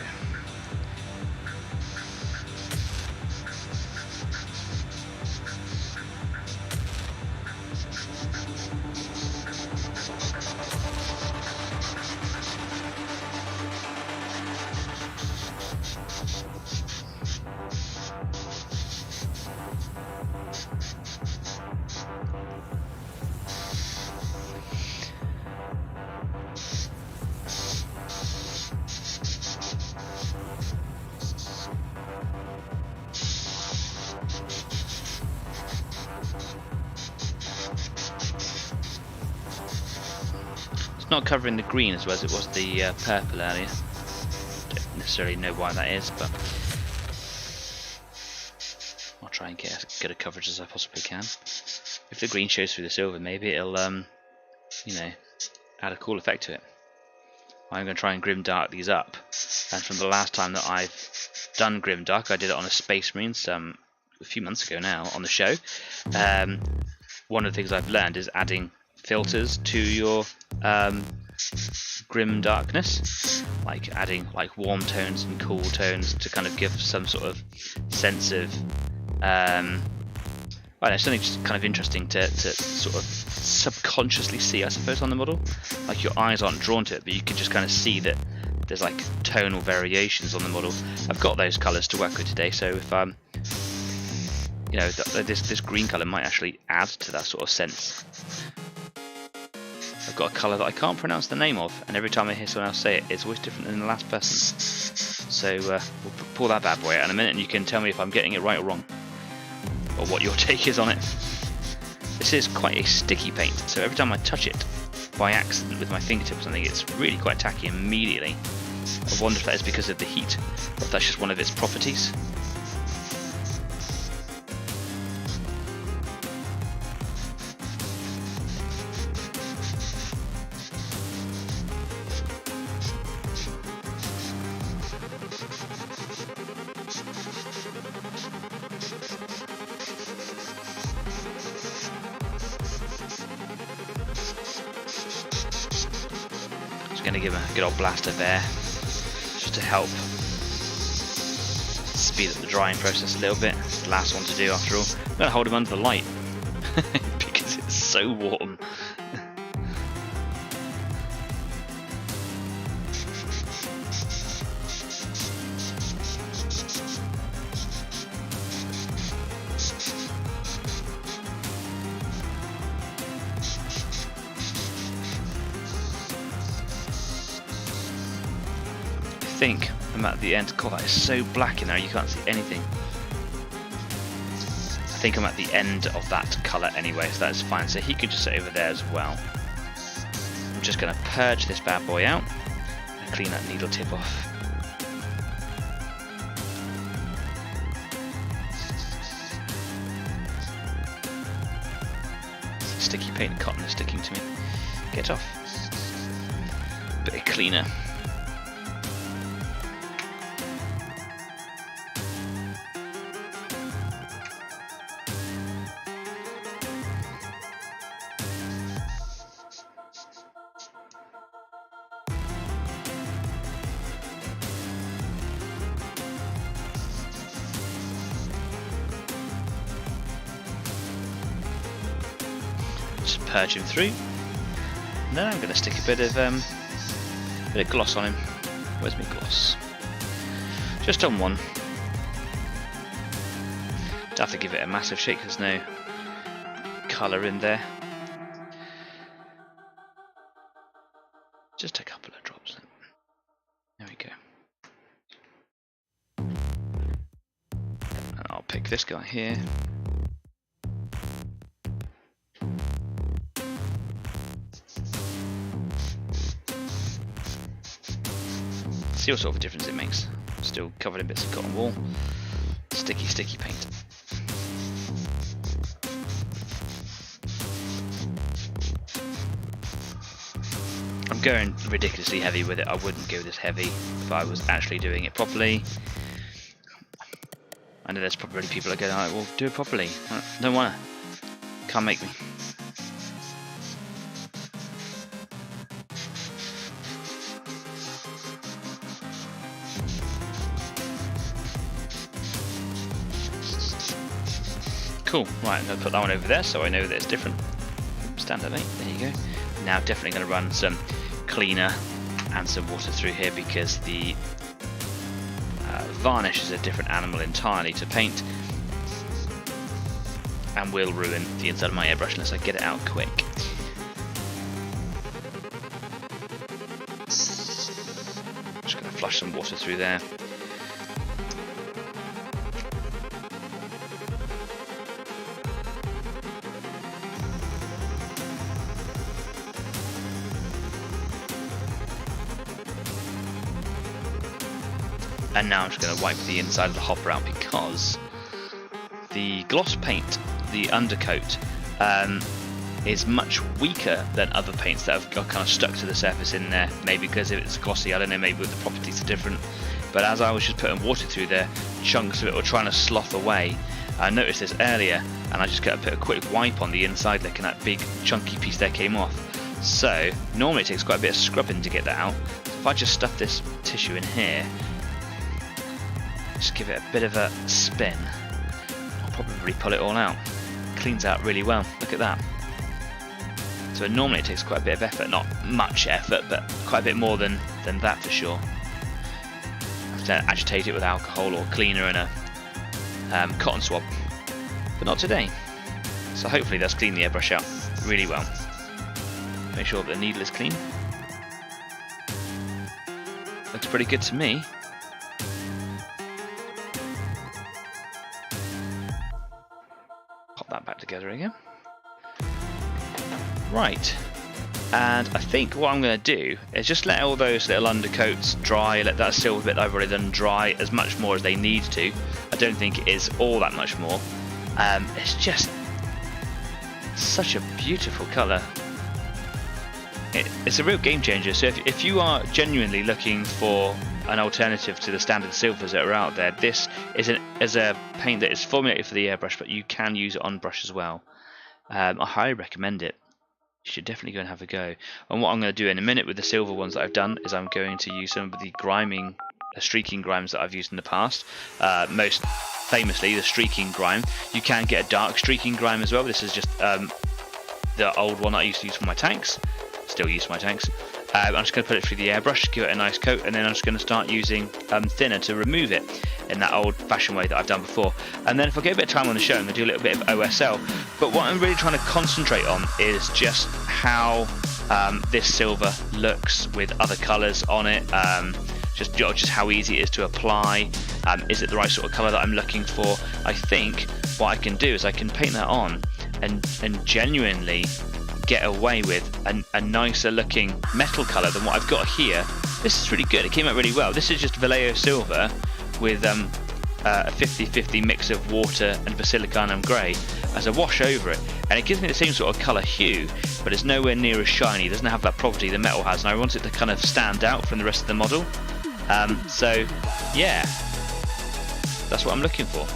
Not covering the green as well as it was the purple earlier. Don't necessarily know why that is, but I'll try and get as good a coverage as I possibly can. If the green shows through the silver, maybe it'll, you know, add a cool effect to it. I'm going to try and Grimdark these up, and from the last time that I've done Grimdark, I did it on a Space Marines a few months ago now on the show. One of the things I've learned is adding filters to your grim darkness, like adding like warm tones and cool tones to kind of give some sort of sense of I don't know, something just kind of interesting to sort of subconsciously see, I suppose, on the model. Like your eyes aren't drawn to it, but you can just kind of see that there's like tonal variations on the model. I've got those colours to work with today, so if you know, this green colour might actually add to that sort of sense. I've got a colour that I can't pronounce the name of, and every time I hear someone else say it, it's always different than the last person. So we'll pull that bad boy out in a minute, and you can tell me if I'm getting it right or wrong, or what your take is on it. This is quite a sticky paint, so every time I touch it by accident with my fingertip or something, it's really quite tacky immediately. I wonder if that is because of the heat, or if that's just one of its properties. Going to give him a good old blast of air just to help speed up the drying process a little bit. It's the last one to do after all. I'm going to hold him under the light because it's so warm. I think I'm at the end. God, that is so black in there, you can't see anything. I think I'm at the end of that colour anyway, so that's fine. So he could just sit over there as well. I'm just going to purge this bad boy out and clean that needle tip off. Sticky paint and cotton is sticking to me. Get off. Bit of cleaner. Just purge him through. And then I'm going to stick a bit of gloss on him. Where's my gloss? Just on one. Don't have to give it a massive shake. There's no colour in there. Just a couple of drops. There we go. And I'll pick this guy here. See what sort of a difference it makes. Still covered in bits of cotton wool. Sticky paint. I'm going ridiculously heavy with it. I wouldn't go this heavy if I was actually doing it properly. I know there's probably people that go, "Alright, well, do it properly." I don't wanna. Can't make me. Cool, right, I'm going to put that one over there so I know that it's different. Stand up, mate, there you go. Now definitely going to run some cleaner and some water through here because the varnish is a different animal entirely to paint and will ruin the inside of my airbrush unless I get it out quick. Just going to flush some water through there. And now I'm just going to wipe the inside of the hopper out because the gloss paint, the undercoat, is much weaker than other paints that have got kind of stuck to the surface in there. Maybe because if it's glossy, I don't know, maybe the properties are different. But as I was just putting water through there, chunks of it were trying to slough away. I noticed this earlier and I just got to put a quick wipe on the inside look and that big chunky piece there came off. So normally it takes quite a bit of scrubbing to get that out. So if I just stuff this tissue in here, just give it a bit of a spin, I'll probably pull it all out. Cleans out really well, look at that. So normally it takes quite a bit of effort, not much effort, but quite a bit more than that for sure. I have to agitate it with alcohol or cleaner and a cotton swab, but not today. So hopefully that's cleaned the airbrush out really well. Make sure that the needle is clean. Looks pretty good to me. Pop that back together again. Right. And I think what I'm going to do is just let all those little undercoats dry, let that silver bit that I've already done dry as much more as they need to. I don't think it is all that much more. It's just such a beautiful colour. It's a real game changer. So if you are genuinely looking for an alternative to the standard silvers that are out there, this is a paint that is formulated for the airbrush, but you can use it on brush as well. I highly recommend it. You should definitely go and have a go. And what I'm going to do in a minute with the silver ones that I've done is I'm going to use some of the streaking grimes that I've used in the past. Most famously the streaking grime. You can get a dark streaking grime as well. This is just the old one that I used to use for my tanks. Still use my tanks. I'm just going to put it through the airbrush, give it a nice coat, and then I'm just going to start using thinner to remove it in that old-fashioned way that I've done before. And then if I get a bit of time on the show, I'm going to do a little bit of OSL. But what I'm really trying to concentrate on is just how this silver looks with other colours on it. Just how easy it is to apply. Is it the right sort of colour that I'm looking for? I think what I can do is I can paint that on and genuinely get away with a nicer looking metal colour than what I've got here. This is really good. It came out really well. This is just Vallejo silver with a 50-50 mix of water and basilicanum grey as a wash over it, and it gives me the same sort of colour hue, but it's nowhere near as shiny. It doesn't have that property the metal has, and I want it to kind of stand out from the rest of the model. So yeah, that's what I'm looking for.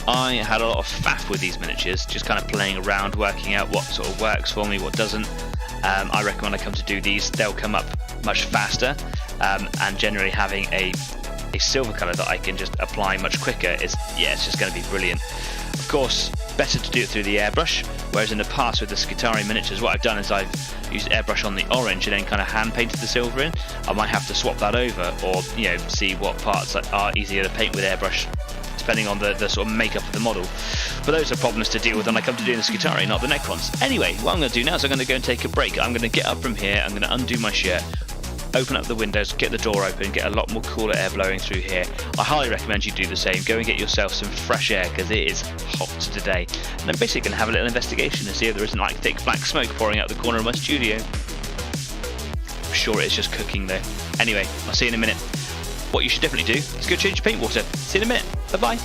I had a lot of faff with these miniatures, just kind of playing around, working out what sort of works for me, what doesn't. I reckon when I come to do these, they'll come up much faster, and generally having a silver colour that I can just apply much quicker it's just going to be brilliant. Of course, better to do it through the airbrush, whereas in the past with the Skitari miniatures, what I've done is I've used airbrush on the orange and then kind of hand painted the silver in. I might have to swap that over, or see what parts are easier to paint with airbrush, depending on the sort of makeup of the model. But those are problems to deal with when I come to doing the Skitari, not the Necrons. Anyway, what I'm going to do now is I'm going to go and take a break. I'm going to get up from here, I'm going to undo my shirt, open up the windows, get the door open, get a lot more cooler air blowing through here. I highly recommend you do the same. Go and get yourself some fresh air, because it is hot today. And I'm basically going to have a little investigation to see if there isn't like thick black smoke pouring out the corner of my studio. I'm sure it's just cooking though. Anyway, I'll see you in a minute. What you should definitely do is go change your paint water. See you in a minute. Bye bye.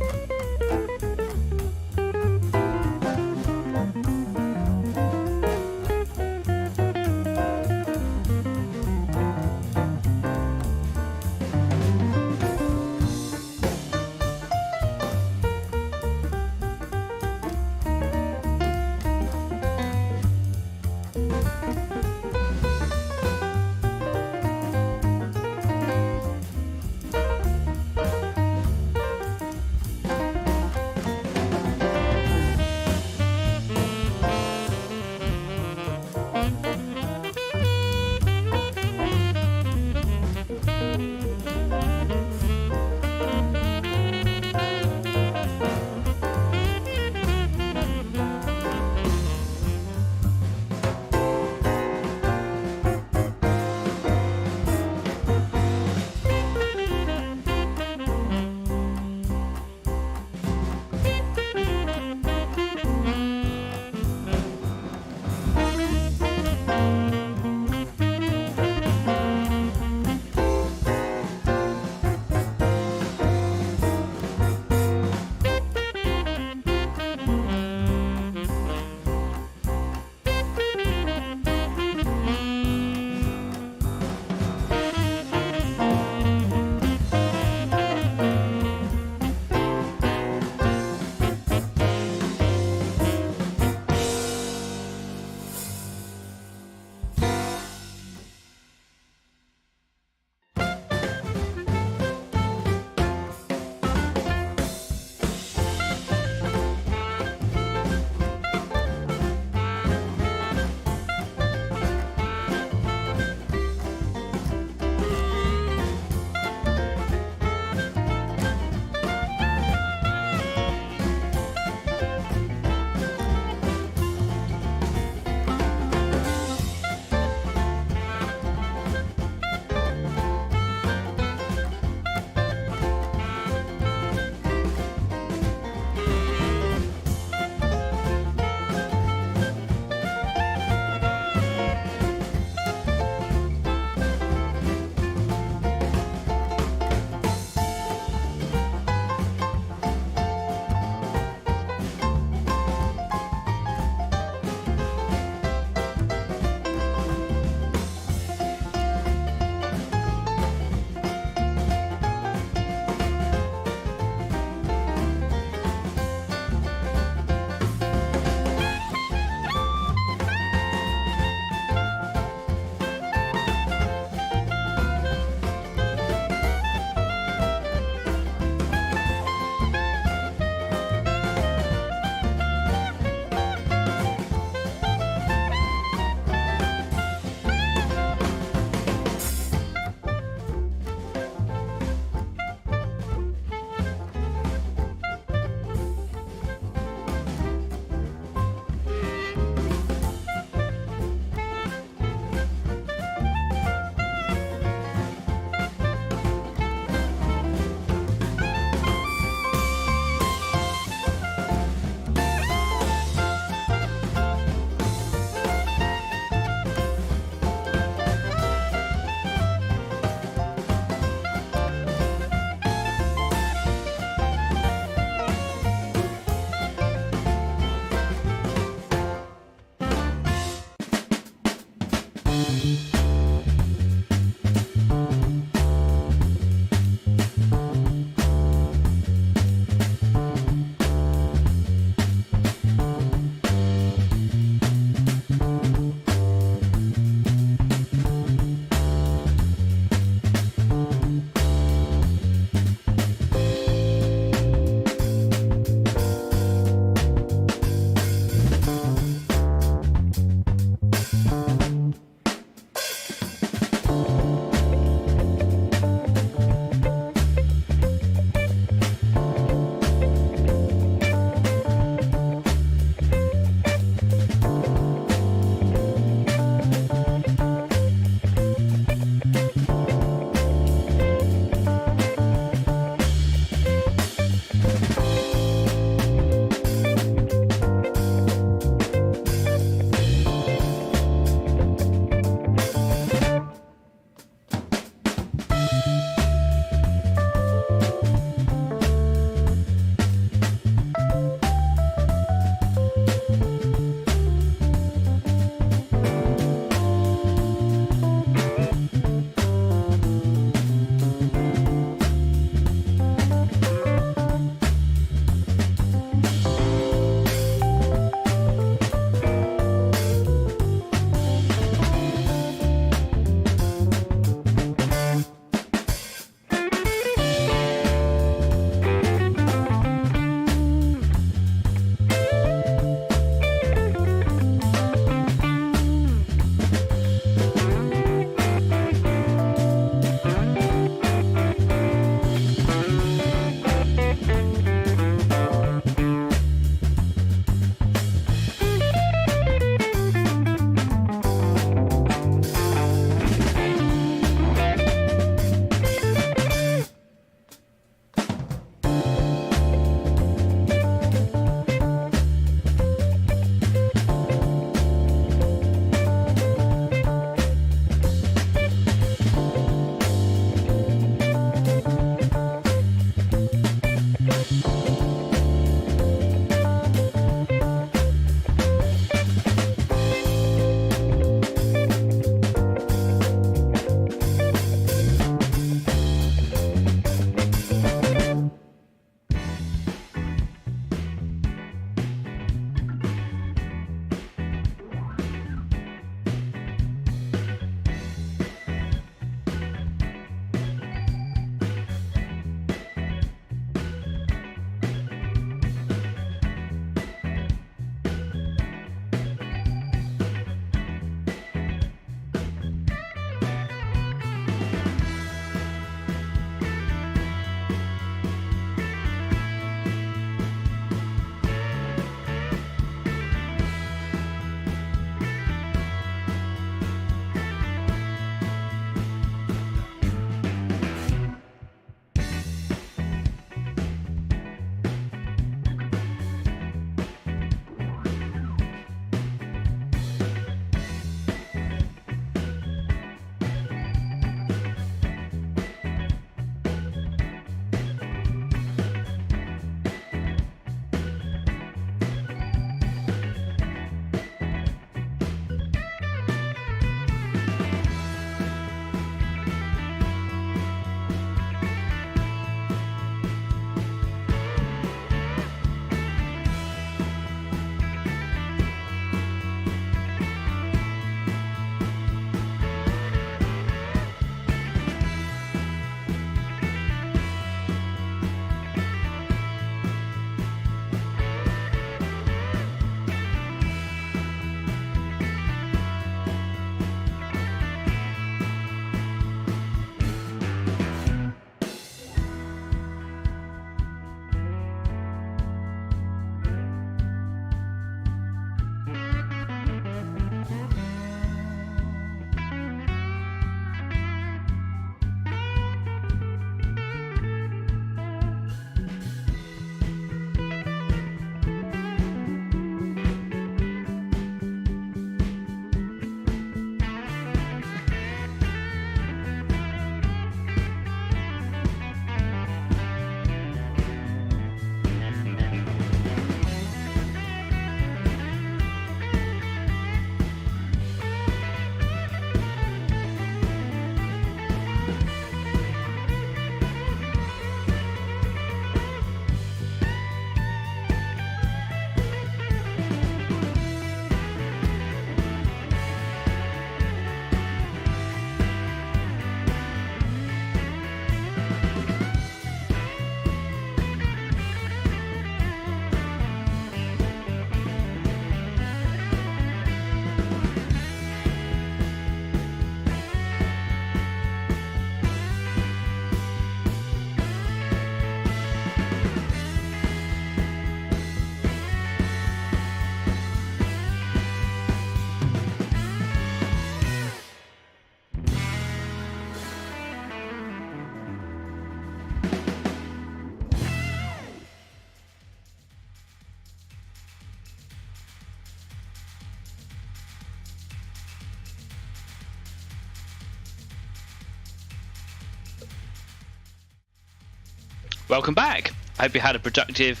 welcome back. I hope you had a productive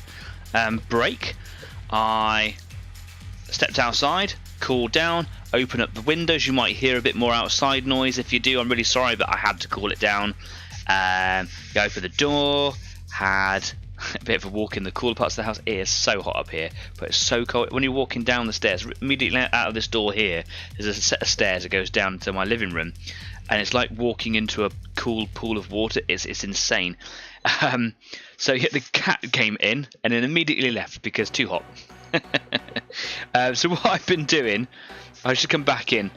break. I stepped outside, cooled down, open up the windows. You might hear a bit more outside noise. If you do, I'm really sorry, but I had to cool it down. Go for the door, had a bit of a walk in the cooler parts of the house. It is so hot up here, but it's so cold. When you're walking down the stairs, immediately out of this door here, there's a set of stairs that goes down to my living room, and it's like walking into a cool pool of water. It's insane. So yeah, the cat came in and then immediately left because too hot. So what I've been doing, I should come back in.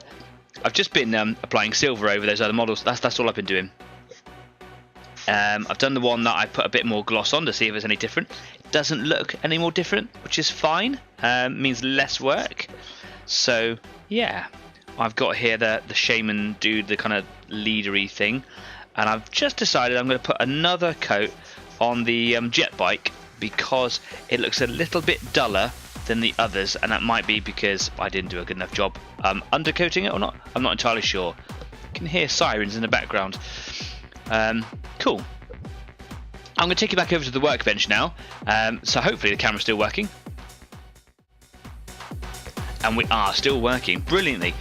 I've just been applying silver over those other models. That's all I've been doing. I've done the one that I put a bit more gloss on to see if it's any different. It doesn't look any more different, which is fine. Means less work. So yeah, I've got here the shaman dude, the kind of leadery thing, and I've just decided I'm going to put another coat on the jet bike because it looks a little bit duller than the others, and that might be because I didn't do a good enough job undercoating it or not. I'm not entirely sure. You can hear sirens in the background. Cool. I'm going to take you back over to the workbench now. So hopefully the camera's still working. And we are still working brilliantly.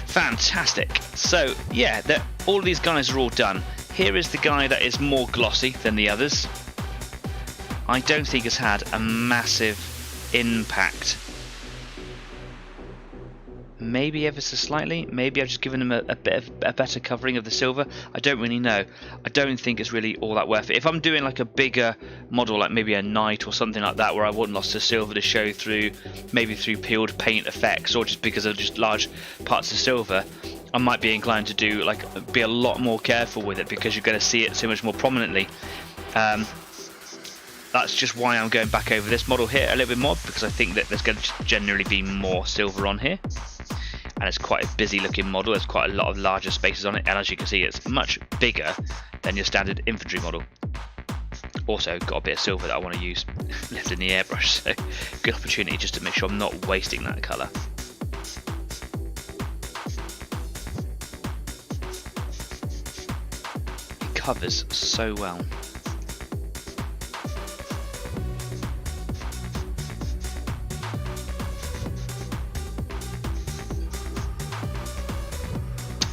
Fantastic. So yeah, all of these guys are all done. Here is the guy that is more glossy than the others. I don't think it's had a massive impact. Maybe ever so slightly. Maybe I've just given him a better covering of the silver. I don't really know. I don't think it's really all that worth it. If I'm doing like a bigger model, like maybe a knight or something like that, where I want lots of silver to show through, maybe through peeled paint effects, or just because of just large parts of silver, I might be inclined to do like be a lot more careful with it because you're going to see it so much more prominently. That's just why I'm going back over this model here a little bit more, because I think that there's going to generally be more silver on here. And it's quite a busy looking model. There's quite a lot of larger spaces on it, and as you can see, it's much bigger than your standard infantry model. Also got a bit of silver that I want to use left in the airbrush, so good opportunity just to make sure I'm not wasting that colour. It covers so well.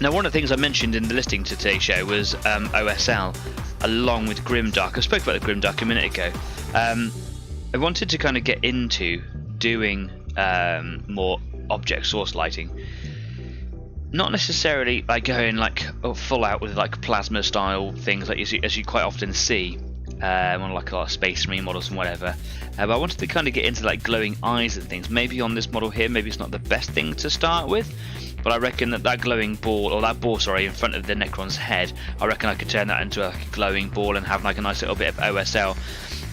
Now, one of the things I mentioned in the listing to today's show was OSL, along with Grimdark. I spoke about the Grimdark a minute ago. I wanted to kind of get into doing more object source lighting. Not necessarily like going like full out with like plasma style things like as you quite often see on like a lot of Space Marine models and whatever. But I wanted to kind of get into like glowing eyes and things. Maybe on this model here, maybe it's not the best thing to start with. But I reckon that glowing ball, or that ball, sorry, in front of the Necron's head, I reckon I could turn that into a glowing ball and have like a nice little bit of OSL.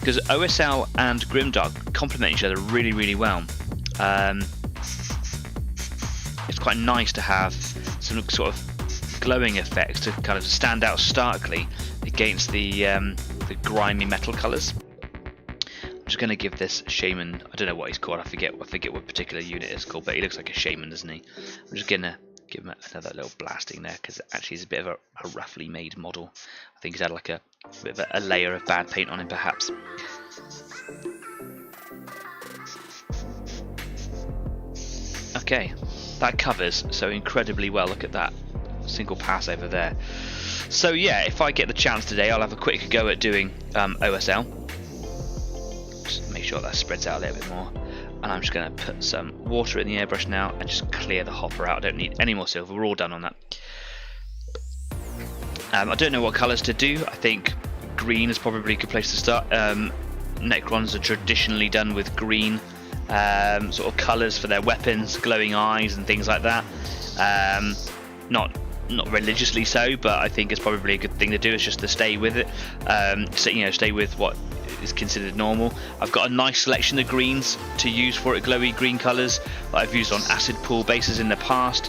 Because OSL and Grimdark complement each other really, really well. It's quite nice to have some sort of glowing effects to kind of stand out starkly against the grimy metal colours. I'm just going to give this shaman, I don't know what he's called, I forget what particular unit it's called, but he looks like a shaman, doesn't he? I'm just going to give him another little blasting there, because actually he's a bit of a roughly made model. I think he's had like a bit of a layer of bad paint on him perhaps. Okay, that covers so incredibly well. Look at that single pass over there. So yeah, if I get the chance today, I'll have a quick go at doing OSL. Just make sure that spreads out a little bit more. And I'm just going to put some water in the airbrush now and just clear the hopper out. I don't need any more silver. We're all done on that. I don't know what colours to do. I think green is probably a good place to start. Necrons are traditionally done with green sort of colours for their weapons, glowing eyes and things like that. Not religiously so, but I think it's probably a good thing to do is just to stay with it. So, stay with what is considered normal. I've got a nice selection of greens to use for it, glowy green colours that I've used on acid pool bases in the past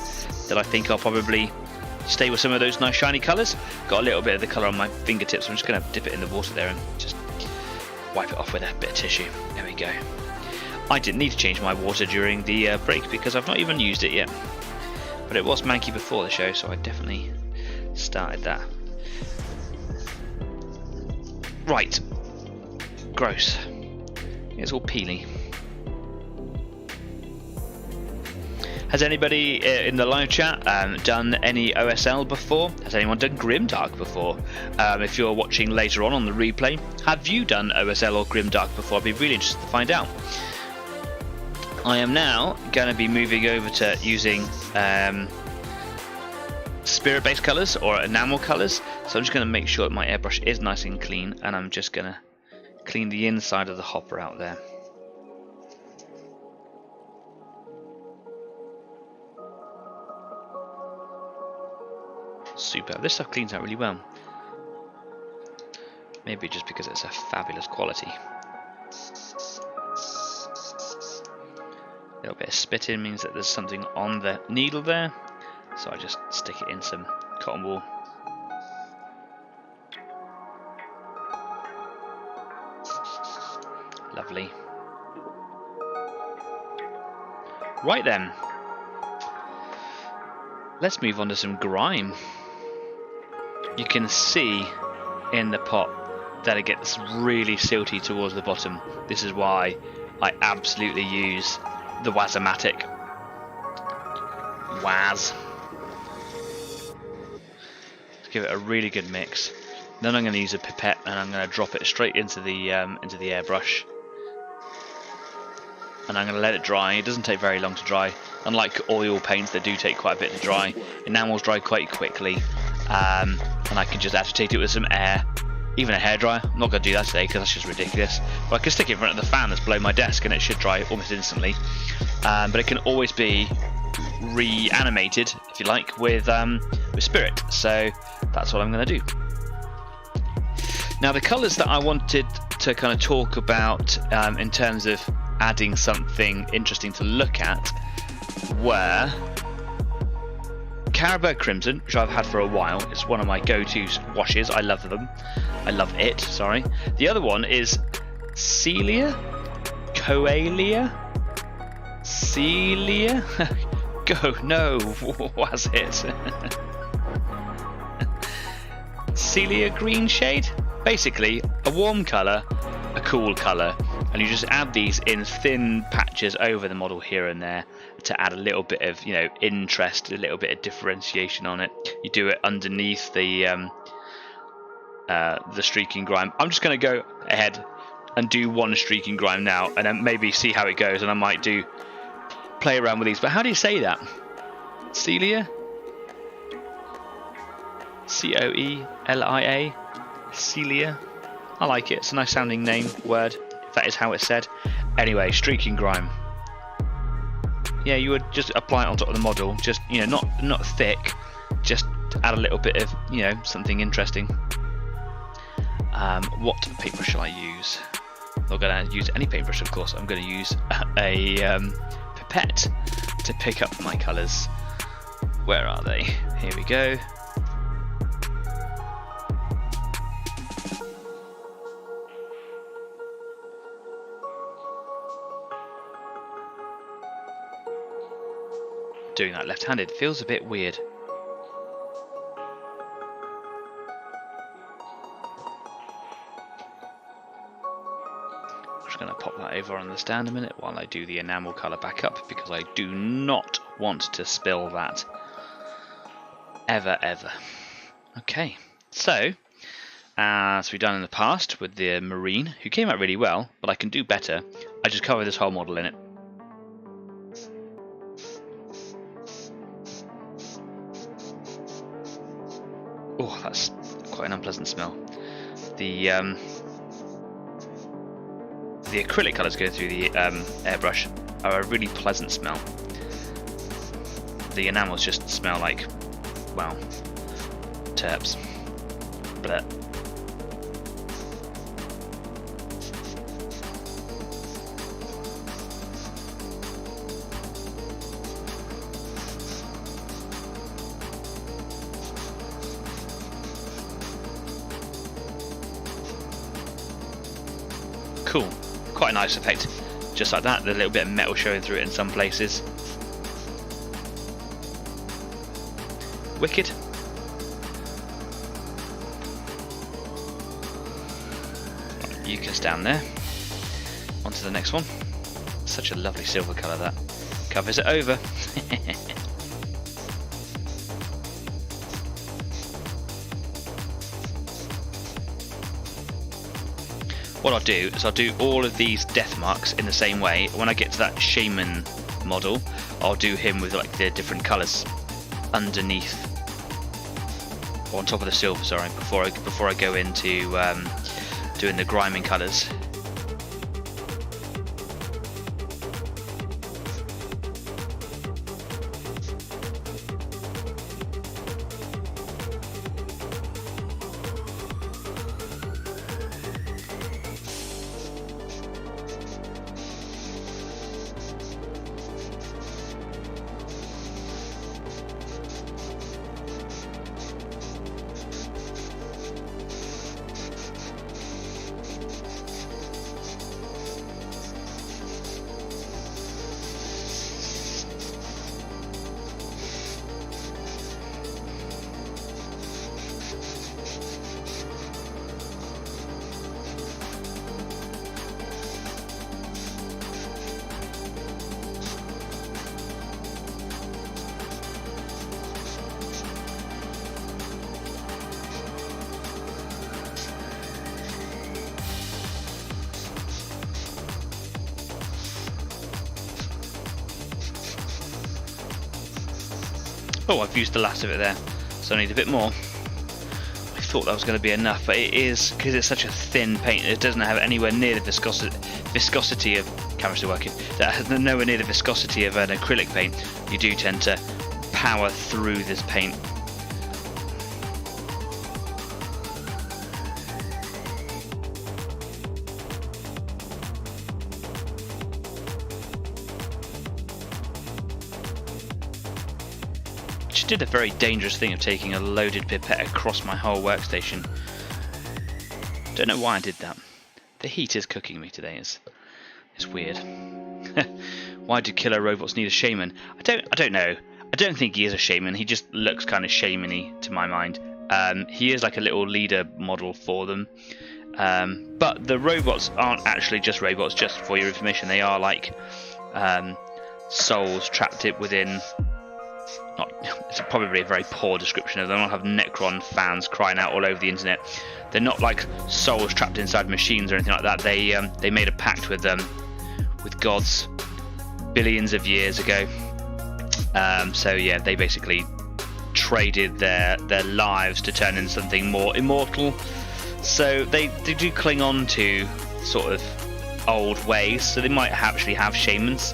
that I think I'll probably stay with some of those nice shiny colours. Got a little bit of the colour on my fingertips, so I'm just going to dip it in the water there and just wipe it off with a bit of tissue. There we go. I didn't need to change my water during the break because I've not even used it yet. But it was manky before the show, so I definitely started that. Right, gross. It's all peely. Has anybody in the live chat done any OSL before? Has anyone done Grimdark before? If you're watching later on the replay, have you done OSL or Grimdark before? I'd be really interested to find out. I am now going to be moving over to using spirit-based colours or enamel colours. So I'm just going to make sure that my airbrush is nice and clean, and I'm just going to clean the inside of the hopper out there. Super. This stuff cleans out really well. Maybe just because it's a fabulous quality. A little bit of spitting means that there's something on the needle there, so I just stick it in some cotton wool. Lovely. Right then, let's move on to some grime. You can see in the pot that it gets really silty towards the bottom. This is why I absolutely use the Wazomatic. Waz. Let's give it a really good mix. Then I'm going to use a pipette and I'm going to drop it straight into the airbrush. And I'm going to let it dry. It doesn't take very long to dry. Unlike oil paints that do take quite a bit to dry, enamels dry quite quickly. And I can just agitate it with some air, even a hairdryer. I'm not going to do that today because that's just ridiculous. But I can stick it in front of the fan that's below my desk and it should dry almost instantly. But it can always be reanimated, if you like, with spirit. So that's what I'm going to do. Now the colours that I wanted to kind of talk about in terms of adding something interesting to look at were Carabao Crimson, which I've had for a while. It's one of my go-to washes. I love them. I love it, sorry. The other one is Celia? Coalia? Celia? Go, no, what was it? Celia Green Shade? Basically, a warm colour, a cool colour, and you just add these in thin patches over the model here and there to add a little bit of, you know, interest, a little bit of differentiation on it. You do it underneath the streaking grime. I'm just going to go ahead and do one streaking grime now, and then maybe see how it goes, and I might play around with these. But how do you say that? Celia? Coelia? Celia? I like it. It's a nice sounding name, word, if that is how it's said. Anyway, streaking grime. Yeah, you would just apply it on top of the model, just, you know, not thick, just add a little bit of, you know, something interesting. What paintbrush shall I use? I'm not going to use any paintbrush, of course. I'm going to use a pipette to pick up my colours. Where are they? Here we go. Doing that left-handed feels a bit weird. I'm just going to pop that over on the stand a minute while I do the enamel colour back up, because I do not want to spill that ever. Okay, so as we've done in the past with the marine, who came out really well, but I can do better. I just cover this whole model in it. Oh, that's quite an unpleasant smell. The acrylic colours going through the airbrush are a really pleasant smell. The enamels just smell like, well, terps. But cool, quite a nice effect, just like that. There's a little bit of metal showing through it in some places. Wicked. Yuka's down there. On to the next one. Such a lovely silver colour that. Covers it over. What I'll do is I'll do all of these death marks in the same way. When I get to that shaman model, I'll do him with like the different colours underneath, or on top of the silver. Sorry, before I go into doing the griming colours. Oh, I've used the last of it there, so I need a bit more. I thought that was going to be enough, but it is, because it's such a thin paint, it doesn't have anywhere near the viscosity of, camera's still working, that has nowhere near the viscosity of an acrylic paint. You do tend to power through this paint. She did a very dangerous thing of taking a loaded pipette across my whole workstation. Don't know why I did that. The heat is cooking me today. It's weird. Why do killer robots need a shaman? I don't know. I don't think he is a shaman. He just looks kind of shaman-y to my mind. He is like a little leader model for them. But the robots aren't actually just robots, just for your information. They are like souls trapped within... It's probably a very poor description of them. I don't have Necron fans crying out all over the internet. They're not like souls trapped inside machines or anything like that. They made a pact with gods billions of years ago. So yeah, they basically traded their lives to turn into something more immortal. So they do cling on to sort of old ways. So they might actually have shamans.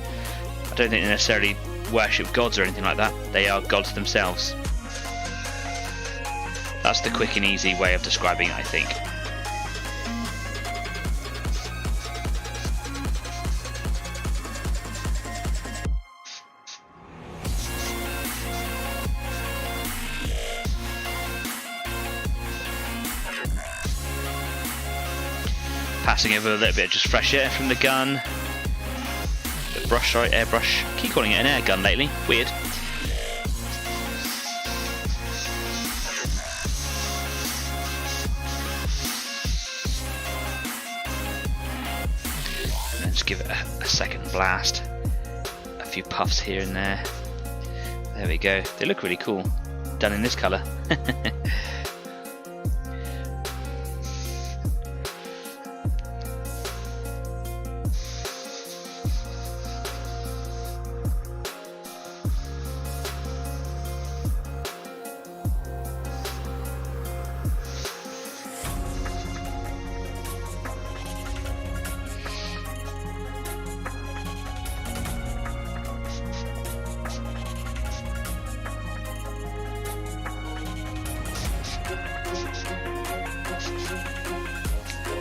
I don't think they necessarily worship gods or anything like that. They are gods themselves. That's the quick and easy way of describing it, I think. Passing over a little bit of just fresh air from the gun. Brush, sorry, airbrush. I keep calling it an air gun lately. Weird. Let's give it a second blast. A few puffs here and there. There we go. They look really cool. Done in this colour.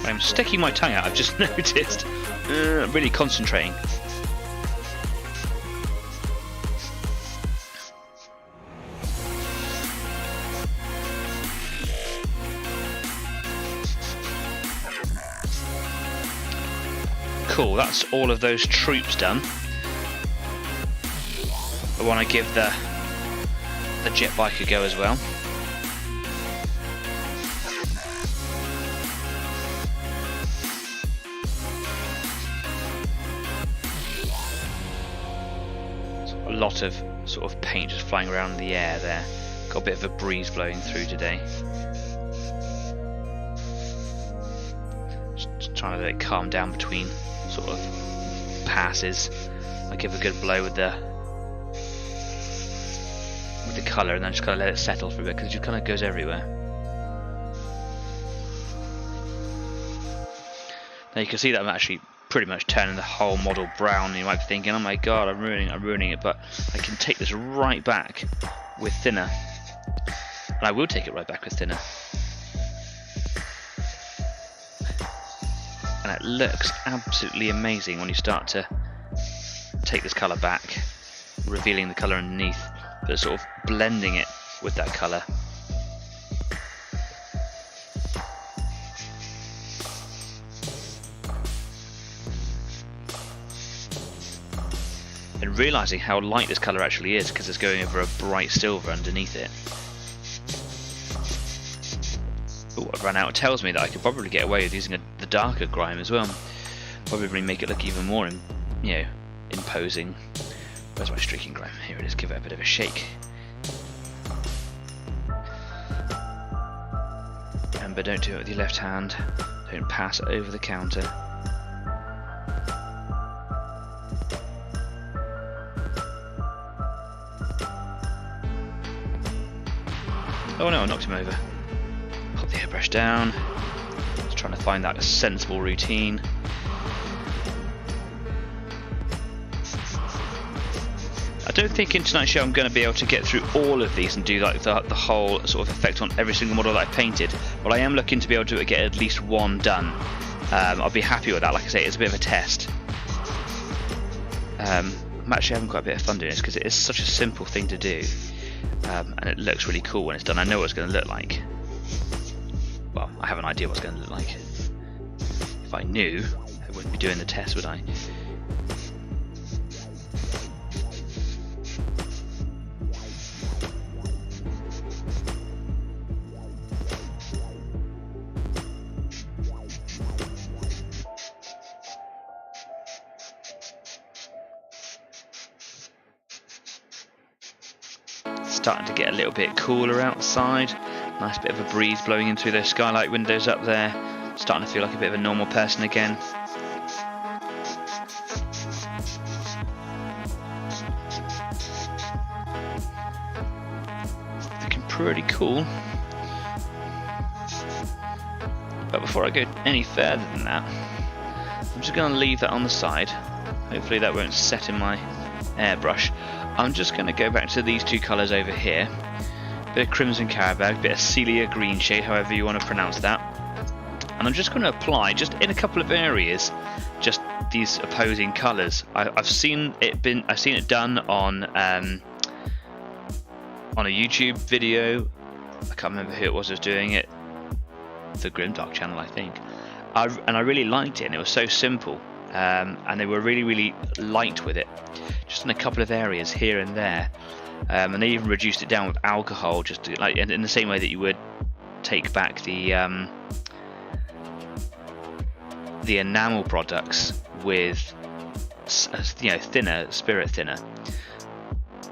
I'm sticking my tongue out, I've just noticed. Really concentrating. Cool, that's all of those troops done. I want to give the jet bike a go as well. a lot of sort of paint just flying around in the air there. Got a bit of a breeze blowing through today. Just trying to let it calm down between sort of passes. I give a good blow with the colour, and then just kind of let it settle for a bit because it just kind of goes everywhere. Now you can see that I'm actually pretty much turning the whole model brown, and you might be thinking, oh my god, I'm ruining it, but I can take this right back with thinner, and I will take it right back with thinner, and it looks absolutely amazing when you start to take this colour back, revealing the colour underneath, but sort of blending it with that colour. And realising how light this colour actually is because it's going over a bright silver underneath it. Oh, I've run out. It tells me that I could probably get away with using the darker grime as well. Probably make it look even more, imposing. Where's my streaking grime? Here it is. Give it a bit of a shake. Remember, don't do it with your left hand. Don't pass it over the counter. Oh no, I knocked him over. Pop the airbrush down. Just trying to find that sensible routine. I don't think in tonight's show I'm going to be able to get through all of these and do like the whole sort of effect on every single model that I painted, but I am looking to be able to get at least one done. I'll be happy with that. Like I say, it's a bit of a test. I'm actually having quite a bit of fun doing this because it is such a simple thing to do, and it looks really cool when it's done. I know what it's going to look like. Well, I have an idea what it's going to look like. If I knew, I wouldn't be doing the test, would I? Starting to get a little bit cooler outside. Nice bit of a breeze blowing in through those skylight windows up there. Starting to feel like a bit of a normal person again. Looking pretty cool. But before I go any further than that, I'm just going to leave that on the side. Hopefully that won't set in my airbrush. I'm just going to go back to these two colours over here. Bit of Crimson Carabag, bit of Celia Green shade, however you want to pronounce that. And I'm just going to apply, just in a couple of areas, just these opposing colours. I've seen it done on a YouTube video. I can't remember who it was doing it. The Grimdark channel, I think. And I really liked it, and it was so simple. And they were really light with it, just in a couple of areas here and there, and they even reduced it down with alcohol, just to, like in the same way that you would take back the enamel products with thinner spirit thinner.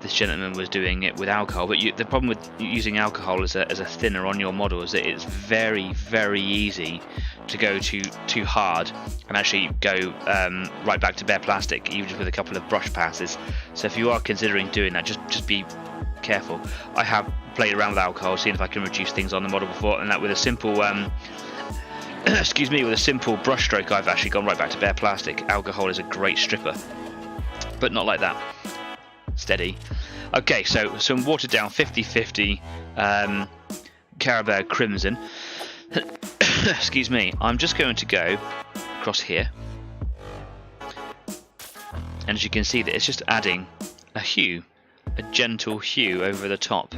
This gentleman was doing it with alcohol, but the problem with using alcohol as a thinner on your model is that it's very easy to go too hard and actually go right back to bare plastic, even just with a couple of brush passes. So if you are considering doing that, just be careful. I have played around with alcohol, seeing if I can reduce things on the model before, and that with a simple excuse me, with a simple brush stroke, I've actually gone right back to bare plastic. Alcohol is a great stripper, but not like that. Steady. Okay, so some watered down 50-50 Carabao Crimson. Excuse me. I'm just going to go across here, and as you can see, that it's just adding a hue, a gentle hue over the top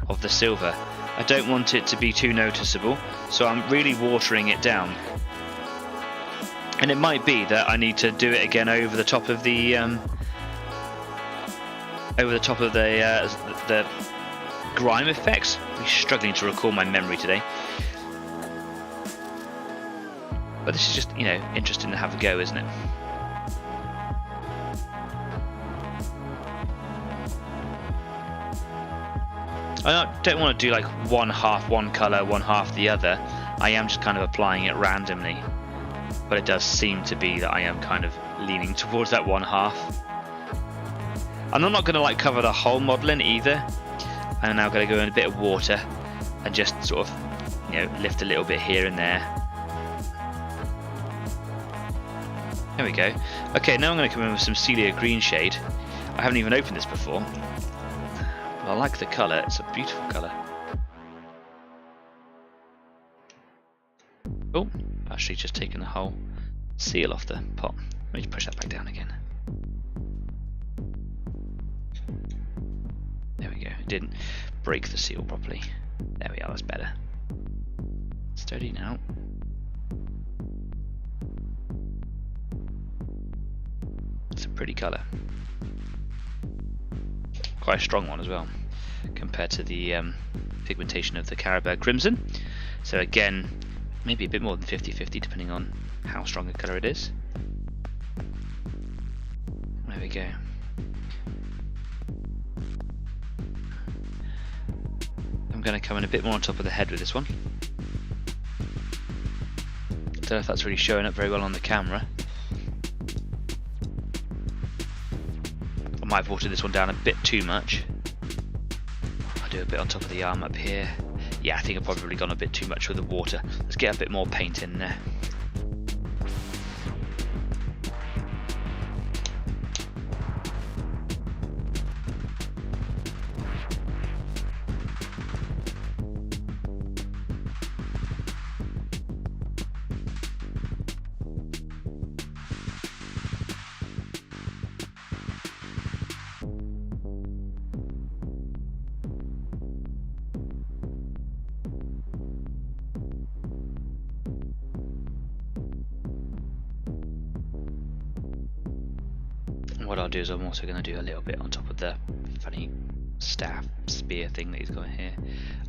of the silver. I don't want it to be too noticeable, so I'm really watering it down. And it might be that I need to do it again over the top of the the grime effects. I'm struggling to recall my memory today, but this is just, interesting to have a go, isn't it? I don't want to do like one half one colour, one half the other. I am just kind of applying it randomly, but it does seem to be that I am kind of leaning towards that one half. And I'm not going to like cover the whole model in either. I'm now going to go in a bit of water and just sort of, you know, lift a little bit here and there. There we go. Okay, now I'm going to come in with some Celia green shade. I haven't even opened this before. But I like the colour, it's a beautiful colour. Oh, actually just taken the whole seal off the pot. Let me push that back down again. There we go, it didn't break the seal properly. There we are, that's better. Steady now. It's a pretty colour. Quite a strong one as well, compared to the pigmentation of the Carabao Crimson. So again, maybe a bit more than 50-50 depending on how strong a colour it is. There we go. I'm going to come in a bit more on top of the head with this one. Don't know if that's really showing up very well on the camera. I might have watered this one down a bit too much. I'll do a bit on top of the arm up here. Yeah, I think I've probably gone a bit too much with the water. Let's get a bit more paint in there. What I'll do is I'm also going to do a little bit on top of the funny staff spear thing that he's got here.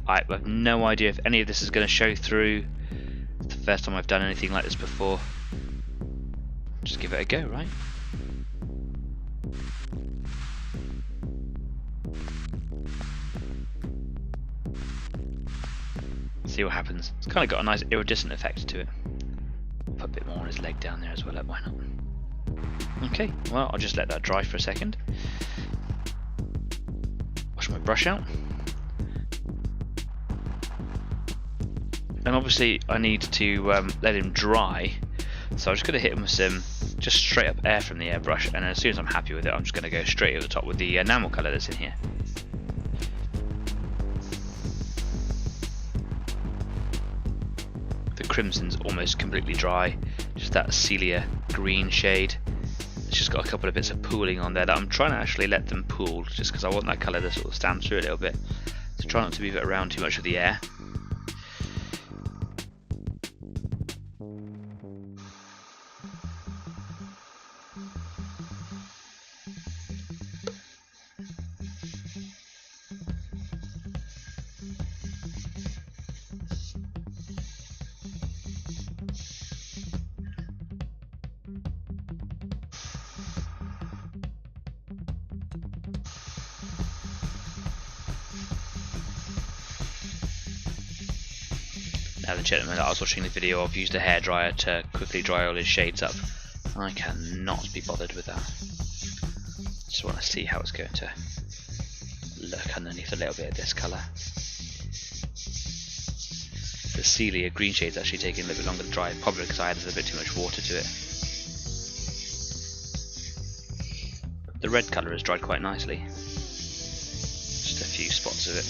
I have no idea if any of this is going to show through. It's the first time I've done anything like this before. Just give it a go, right? See what happens. It's kind of got a nice iridescent effect to it. Put a bit more on his leg down there as well, why not? Okay, well, I'll just let that dry for a second. Wash my brush out. And obviously I need to let him dry, so I'm just going to hit him with some just straight up air from the airbrush, and as soon as I'm happy with it, I'm just going to go straight over the top with the enamel colour that's in here. The crimson's almost completely dry, just that Celia green shade. It's just got a couple of bits of pooling on there that I'm trying to actually let them pool, just because I want that colour to sort of stand through a little bit. So try not to move it around too much with the air. Now the gentleman that I was watching the video of used a hairdryer to quickly dry all his shades up. I cannot be bothered with that. Just want to see how it's going to look underneath a little bit of this colour. The Celia green shade's actually taking a little bit longer to dry, probably because I added a bit too much water to it. The red colour has dried quite nicely. Just a few spots of it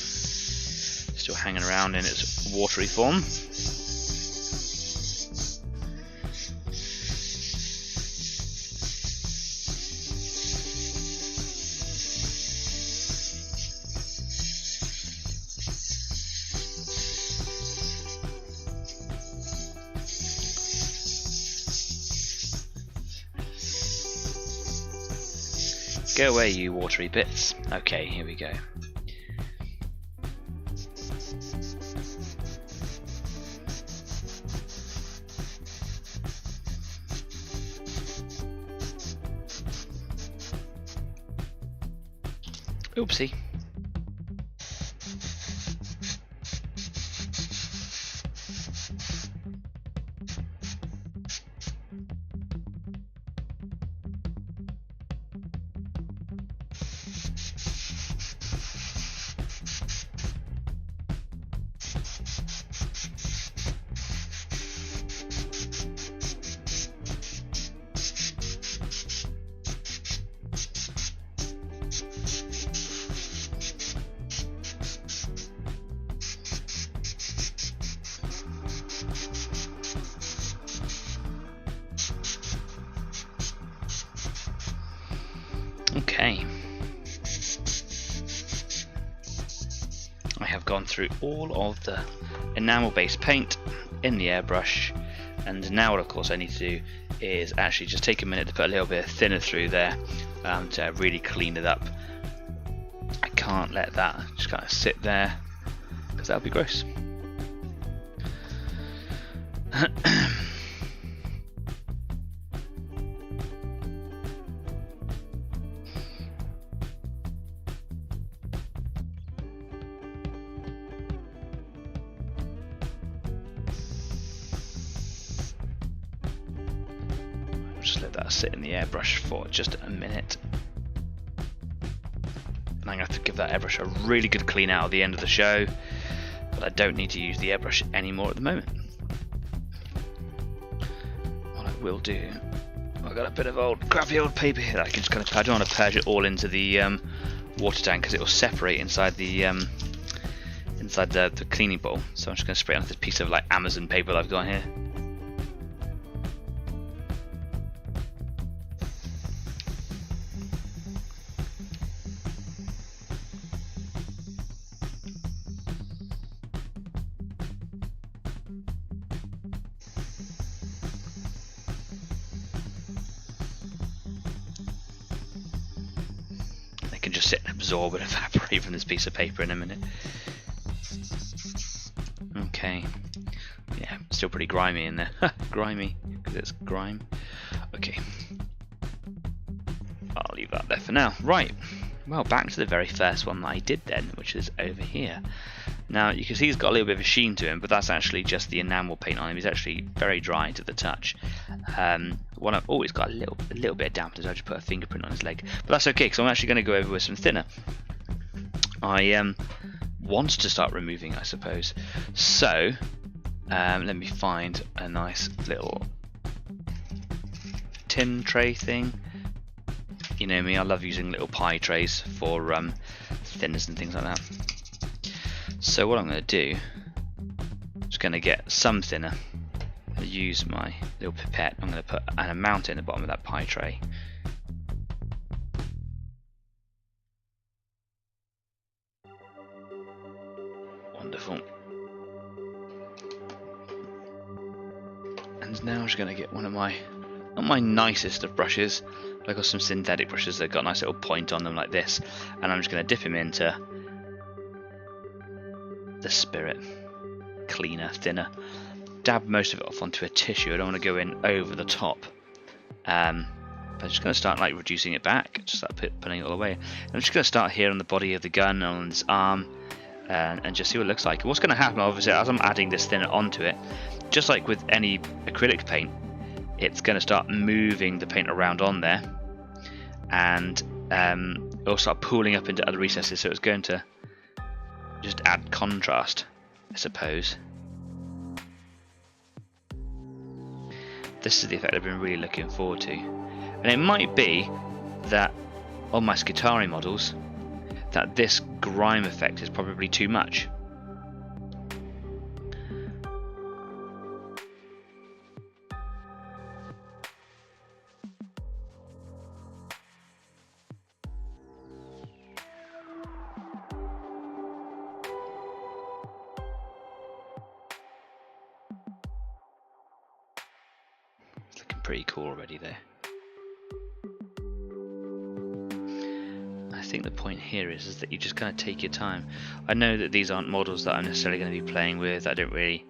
still hanging around in its watery form. Go away, you watery bits. Okay, here we go. Oopsie. Okay. I have gone through all of the enamel based paint in the airbrush, and now what of course I need to do is actually just take a minute to put a little bit of thinner through there to really clean it up. I can't let that just kind of sit there because that would be gross. Just let that sit in the airbrush for just a minute. And I'm going to have to give that airbrush a really good clean out at the end of the show, but I don't need to use the airbrush anymore at the moment. What I will do, I've got a bit of old crappy old paper here that I can just kind of, I don't want to purge it all into the water tank because it will separate inside the cleaning bowl, so I'm just going to spray it on this piece of like Amazon paper that I've got here. Can just sit and absorb and evaporate from this piece of paper in a minute. Okay, yeah, still pretty grimy in there. Grimy, because it's grime. Okay, I'll leave that there for now. Right, well, back to the very first one that I did then, which is over here. Now you can see he's got a little bit of a sheen to him, but that's actually just the enamel paint on him. He's actually very dry to the touch. One I've always got a little bit of dampness. I just put a fingerprint on his leg, but that's okay because I'm actually going to go over with some thinner. I want to start removing, I suppose. So let me find a nice little tin tray thing. You know me, I love using little pie trays for thinners and things like that. So what I'm going to do, I'm just going to get some thinner. I'm going to use my little pipette. I'm going to put an amount in the bottom of that pie tray. Wonderful. And now I'm just going to get one of my, not my nicest of brushes, but I've got some synthetic brushes that got a nice little point on them like this, and I'm just going to dip him into the spirit, cleaner, thinner. Dab most of it off onto a tissue. I don't want to go in over the top. But I'm just going to start like reducing it back, just start putting it all away. I'm just going to start here on the body of the gun, on his arm, and just see what it looks like. What's going to happen, obviously, as I'm adding this thinner onto it, just like with any acrylic paint, it's going to start moving the paint around on there, and it'll start pooling up into other recesses, so it's going to just add contrast, I suppose. This is the effect I've been really looking forward to, and it might be that on my Skitarii models that this grime effect is probably too much. It's looking pretty cool already there. I think the point here is that you just kind of take your time. I know that these aren't models that I'm necessarily going to be playing with. I don't really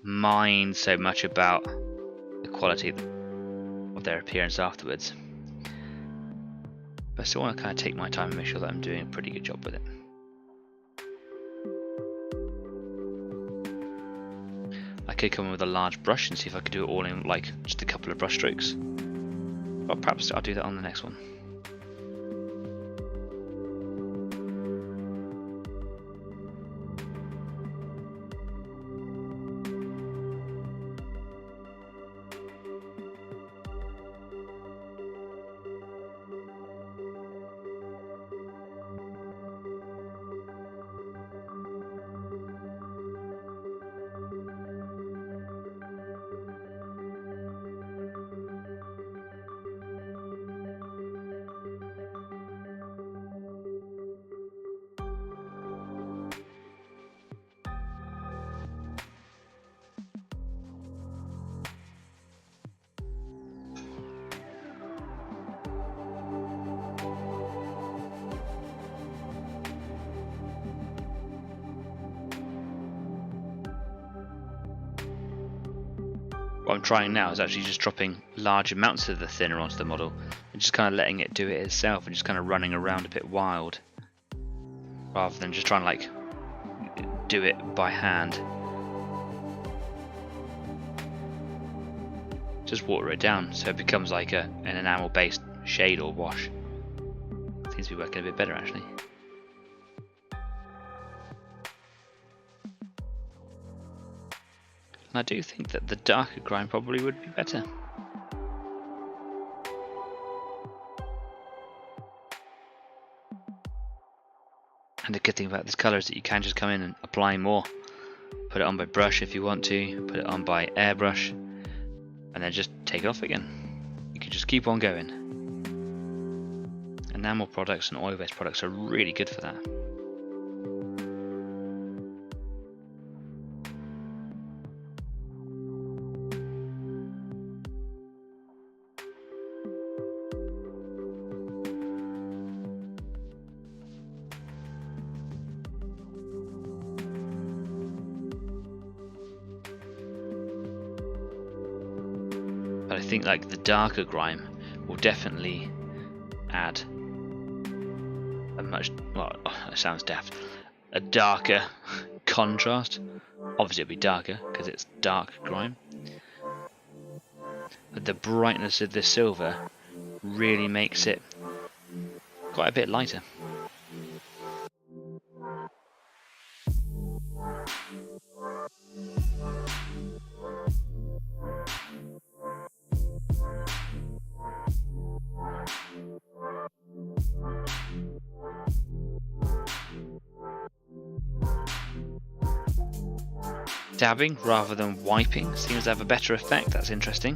mind so much about the quality of their appearance afterwards, but I still want to kind of take my time and make sure that I'm doing a pretty good job with it. I could come in with a large brush and see if I could do it all in like just a couple of brush strokes, but perhaps I'll do that on the next one. what I'm trying now is actually just dropping large amounts of the thinner onto the model and just kind of letting it do it itself and just kind of running around a bit wild rather than just trying to like do it by hand. Just water it down so it becomes like an enamel based shade or wash. Seems to be working a bit better actually. And I do think that the darker grime probably would be better. And the good thing about this colour is that you can just come in and apply more. Put it on by brush if you want to, put it on by airbrush, and then just take it off again. You can just keep on going. Enamel products and oil-based products are really good for that. But I think like the darker grime will definitely add a much, well, it sounds daft, a darker contrast. Obviously it'll be darker because it's dark grime, but the brightness of the silver really makes it quite a bit lighter. Dabbing rather than wiping seems to have a better effect. That's interesting.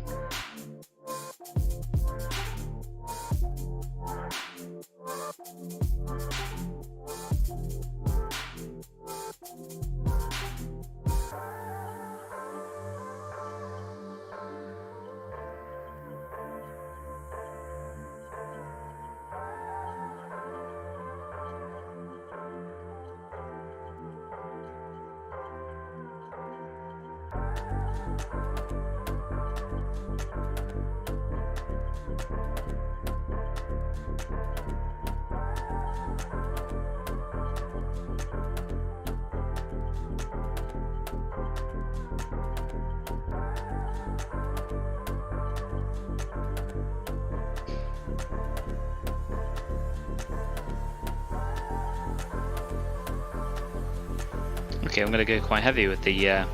Okay, I'm going to go quite heavy with the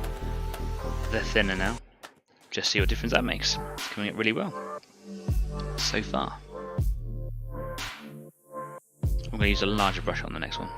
thinner now. Just see what difference that makes. It's coming out really well so far. I'm going to use a larger brush on the next one.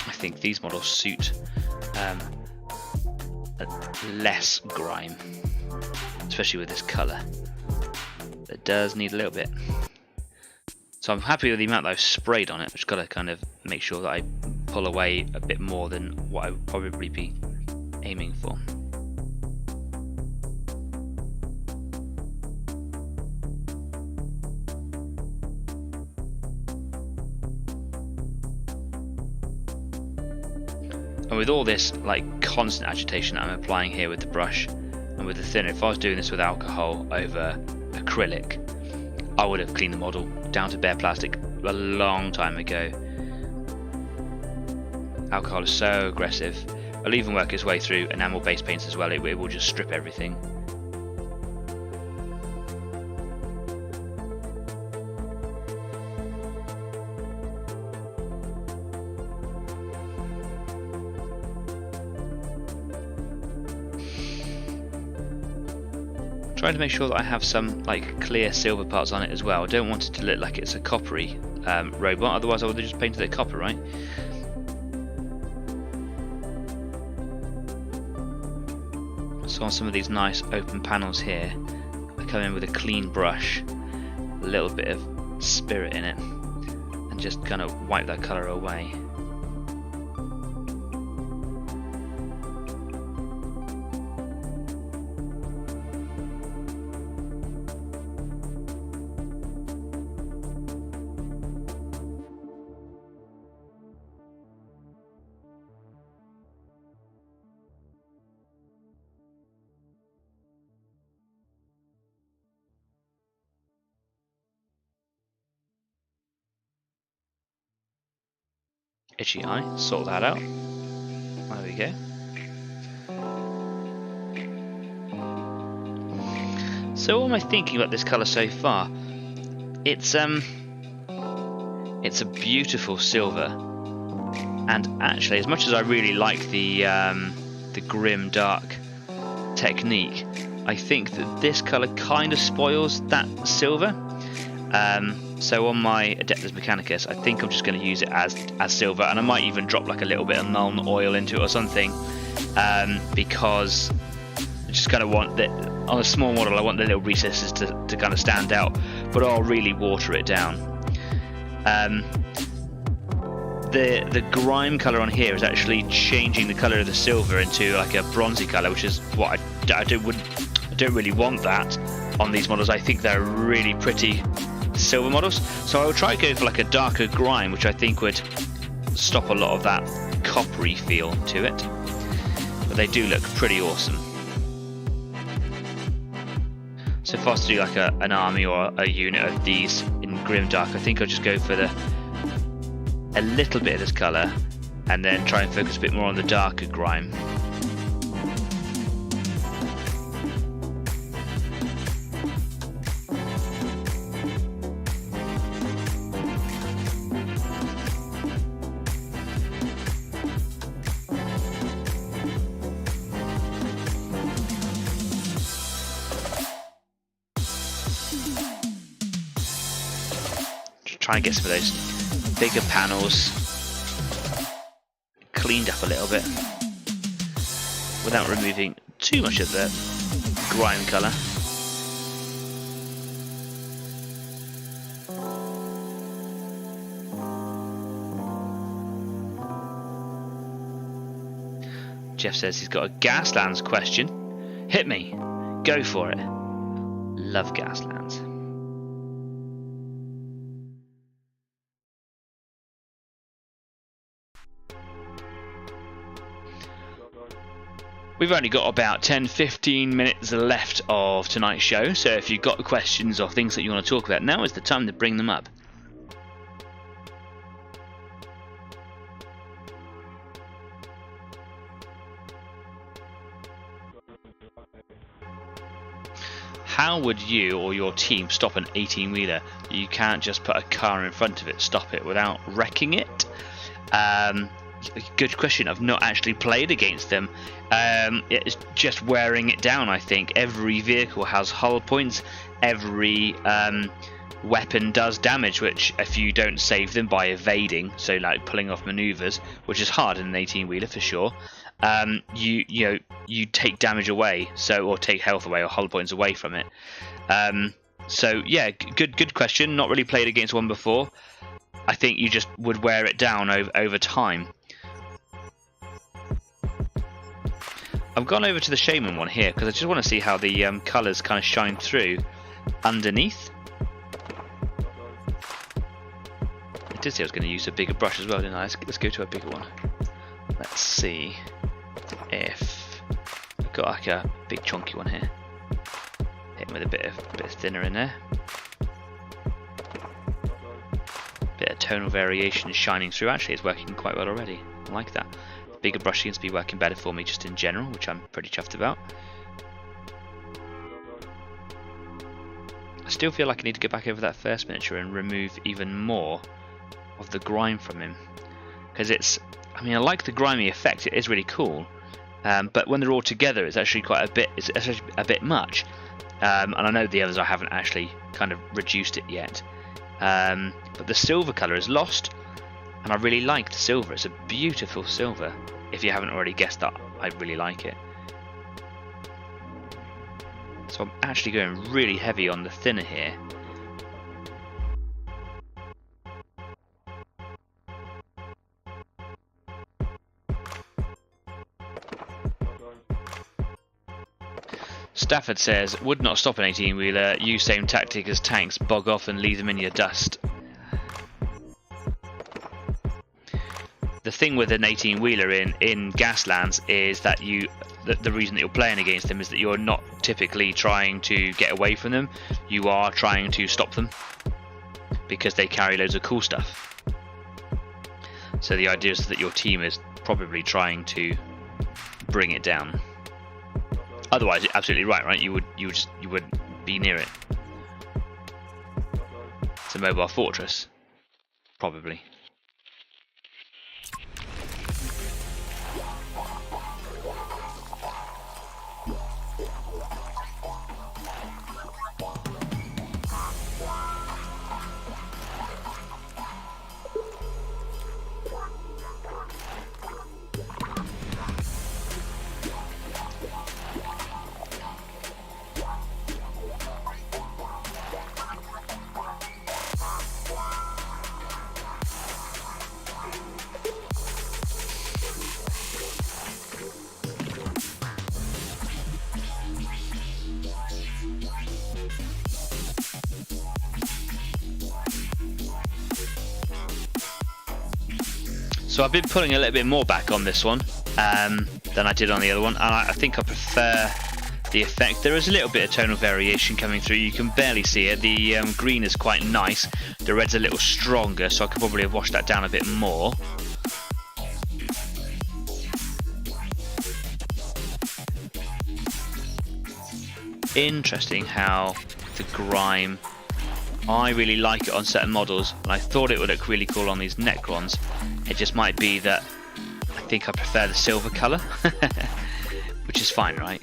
I think these models suit less grime, especially with this colour. It does need a little bit. So I'm happy with the amount that I've sprayed on it. I've just got to kind of make sure that I pull away a bit more than what I would probably be aiming for. And with all this like constant agitation that I'm applying here with the brush and with the thinner, if I was doing this with alcohol over acrylic, I would have cleaned the model down to bare plastic a long time ago. Alcohol is so aggressive. It'll even work its way through enamel based paints as well. It will just strip everything. Trying to make sure that I have some like clear silver parts on it as well. I don't want it to look like it's a coppery robot, otherwise I would have just painted it copper, right? So on some of these nice open panels here, I kind come in with a clean brush, a little bit of spirit in it, and just kind of wipe that colour away. Itchy eye, sort that out. There we go. So what am I thinking about this colour so far? It's a beautiful silver, and actually, as much as I really like the Grimdark technique, I think that this colour kind of spoils that silver. So on my Adeptus Mechanicus, I think I'm just going to use it as silver, and I might even drop like a little bit of Nuln oil into it or something, because I just kind of want that on a small model. I want the little recesses to kind of stand out, but I'll really water it down. The grime colour on here is actually changing the colour of the silver into like a bronzy colour, which is what I don't really want that on these models. I think they're really pretty silver models, so I will try to go for like a darker grime, which I think would stop a lot of that coppery feel to it, but they do look pretty awesome. So if I was to do like an army or a unit of these in Grimdark, I think I'll just go for a little bit of this colour and then try and focus a bit more on the darker grime. Try and get some of those bigger panels cleaned up a little bit without removing too much of the grime colour. Jeff says he's got a Gaslands question. Hit me. Go for it. Love Gaslands. We've only got about 10-15 minutes left of tonight's show, so if you've got questions or things that you want to talk about, now is the time to bring them up. How would you or your team stop an 18-wheeler? You can't just put a car in front of it, stop it without wrecking it. Good question. I've not actually played against them. It's just wearing it down, I think. Every vehicle has hull points. Every weapon does damage, which if you don't save them by evading, so like pulling off maneuvers, which is hard in an 18-wheeler for sure, you take damage away, or take health away or hull points away from it. So yeah, good question. Not really played against one before. I think you just would wear it down over time. I've gone over to the Shaman one here because I just want to see how the colours kind of shine through underneath. I did say I was going to use a bigger brush as well, didn't I? Let's go to a bigger one. Let's see if I've got like a big chunky one here. Hit with a bit of thinner in there. Bit of tonal variation shining through. Actually, it's working quite well already. I like that. Bigger brush seems to be working better for me just in general, which I'm pretty chuffed about. I still feel like I need to go back over that first miniature and remove even more of the grime from him, because I like the grimy effect. It is really cool, but when they're all together, it's actually it's actually a bit much. And I know the others I haven't actually kind of reduced it yet, but the silver colour is lost, and I really like the silver. It's a beautiful silver. If you haven't already guessed that, I really like it. So I'm actually going really heavy on the thinner here. Stafford says, would not stop an 18-wheeler, use same tactic as tanks, bog off and leave them in your dust. The thing with an 18-wheeler in Gaslands is that the reason that you're playing against them is that you're not typically trying to get away from them, you are trying to stop them, because they carry loads of cool stuff. So the idea is that your team is probably trying to bring it down. Otherwise, you're absolutely right? You wouldn't be near it. It's a mobile fortress, probably. So I've been putting a little bit more back on this one than I did on the other one, and I think I prefer the effect. There is a little bit of tonal variation coming through, you can barely see it. The green is quite nice, the red's a little stronger, so I could probably have washed that down a bit more. Interesting how the grime, I really like it on certain models, and I thought it would look really cool on these Necrons. It just might be that I think I prefer the silver colour, which is fine, right?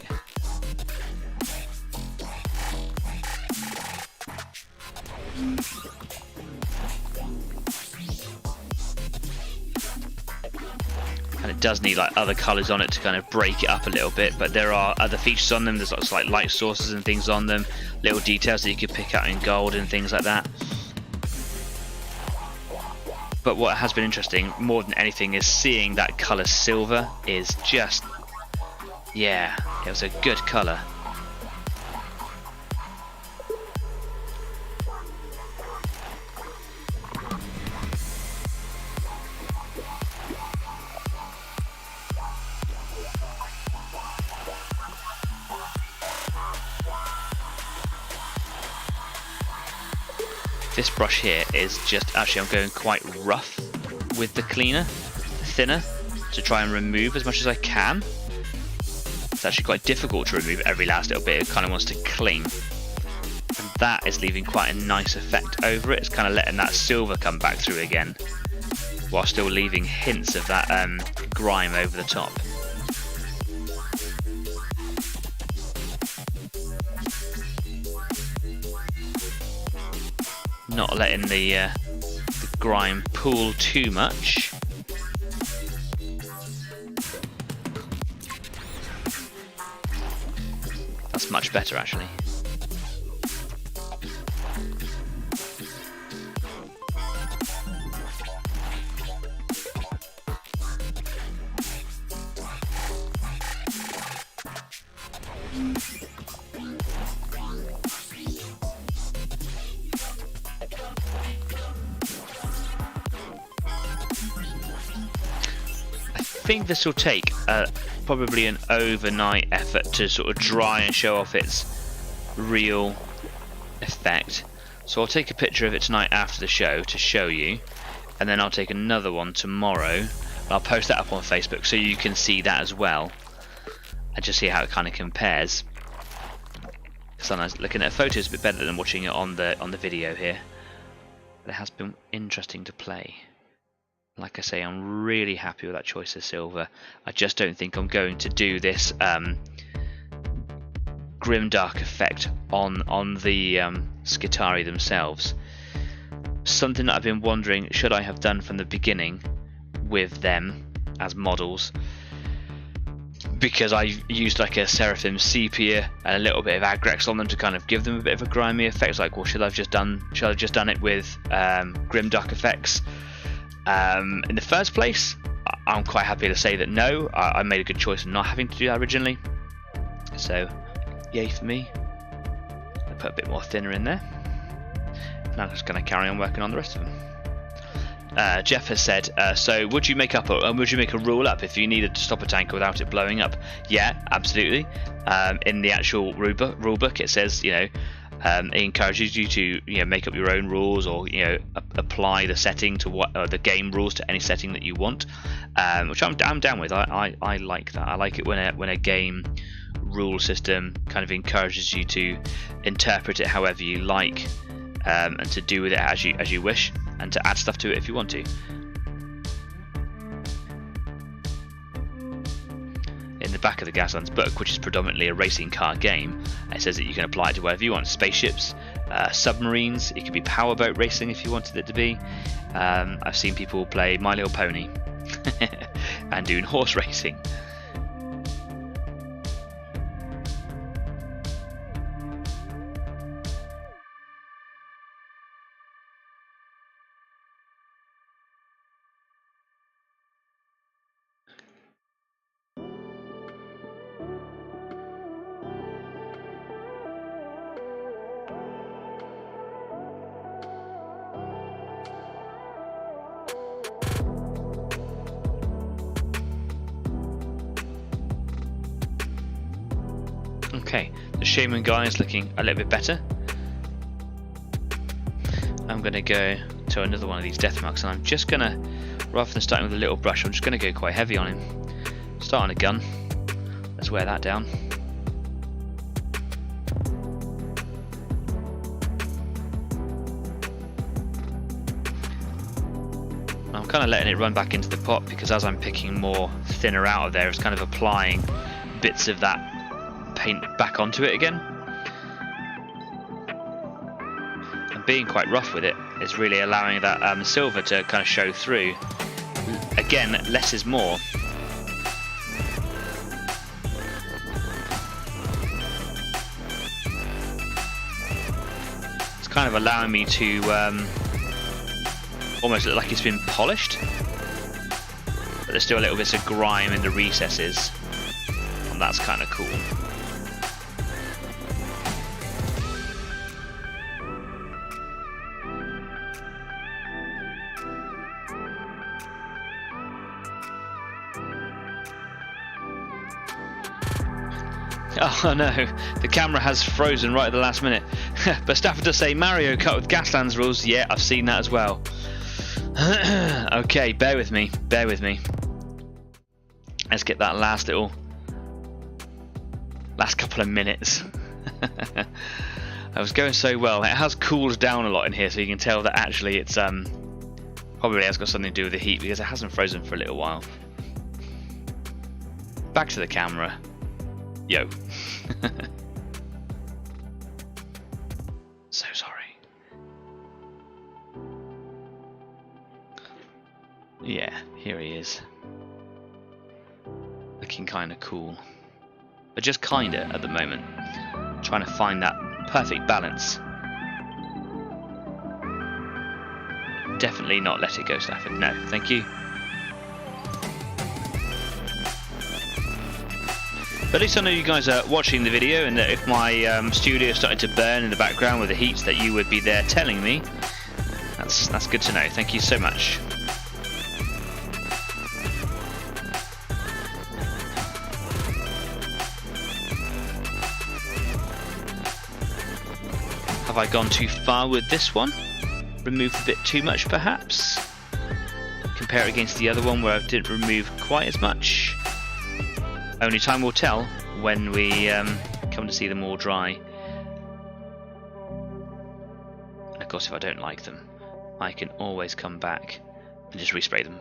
And it does need like other colours on it to kind of break it up a little bit, but there are other features on them. There's lots of like light sources and things on them, little details that you could pick out in gold and things like that. But what has been interesting more than anything is seeing that colour silver is just, yeah, it was a good colour. This brush here is just, actually I'm going quite rough with the cleaner, the thinner, to try and remove as much as I can. It's actually quite difficult to remove every last little bit, it kind of wants to cling. And that is leaving quite a nice effect over it, it's kind of letting that silver come back through again, while still leaving hints of that grime over the top. Not letting the grime pool too much. That's much better actually. I think this will take probably an overnight effort to sort of dry and show off its real effect. So I'll take a picture of it tonight after the show to show you, and then I'll take another one tomorrow and I'll post that up on Facebook so you can see that as well and just see how it kind of compares. Sometimes looking at a photo is a bit better than watching it on the video here, but it has been interesting to play. Like I say, I'm really happy with that choice of silver. I just don't think I'm going to do this Grimdark effect on the Skitarii themselves. Something that I've been wondering, should I have done from the beginning with them as models? because I used like a Seraphim Sepia and a little bit of Agrex on them to kind of give them a bit of a grimy effect. It's like, well, should I have just done it with Grimdark effects in the first place? I'm quite happy to say that no, I made a good choice in not having to do that originally. So, yay for me. I put a bit more thinner in there. Now I'm just going to carry on working on the rest of them. Jeff has said, so would you make a rule up if you needed to stop a tanker without it blowing up? Yeah, absolutely. In the actual rule book, it says, you know, it encourages you to, make up your own rules, or apply the setting to the game rules to any setting that you want, which I'm down with. I like that. I like it when a game rule system kind of encourages you to interpret it however you like, and to do with it as you wish, and to add stuff to it if you want to. In the back of the Gaslands book, which is predominantly a racing car game, it says that you can apply it to whatever you want: spaceships, submarines. It could be powerboat racing if you wanted it to be. I've seen people play My Little Pony and doing horse racing. Okay, the Shaman guy is looking a little bit better. I'm going to go to another one of these death marks, and I'm just going to, rather than starting with a little brush, I'm just going to go quite heavy on him. Start on a gun. Let's wear that down. I'm kind of letting it run back into the pot, because as I'm picking more thinner out of there, it's kind of applying bits of that paint back onto it again. And being quite rough with it is really allowing that silver to kind of show through. Again, less is more. It's kind of allowing me to almost look like it's been polished, but there's still a little bit of grime in the recesses, and that's kind of cool. Oh no, the camera has frozen right at the last minute. But Stafford does say Mario Kart with Gaslands rules. Yeah, I've seen that as well. Okay, bear with me, bear with me. Let's get that last couple of minutes. I was going so well. It has cooled down a lot in here, so you can tell that actually it's probably has got something to do with the heat, because it hasn't frozen for a little while. Back to the camera. Yo. So sorry. Yeah, here he is. Looking kind of cool. But just kinda at the moment. Trying to find that perfect balance. Definitely not let it go, Stafford. No, thank you. But at least I know you guys are watching the video, and that if my studio is starting to burn in the background with the heat, that you would be there telling me. That's good to know. Thank you so much. Have I gone too far with this one? Removed a bit too much, perhaps? Compare it against the other one where I didn't remove quite as much. Only time will tell when we come to see them all dry. And of course, if I don't like them, I can always come back and just respray them.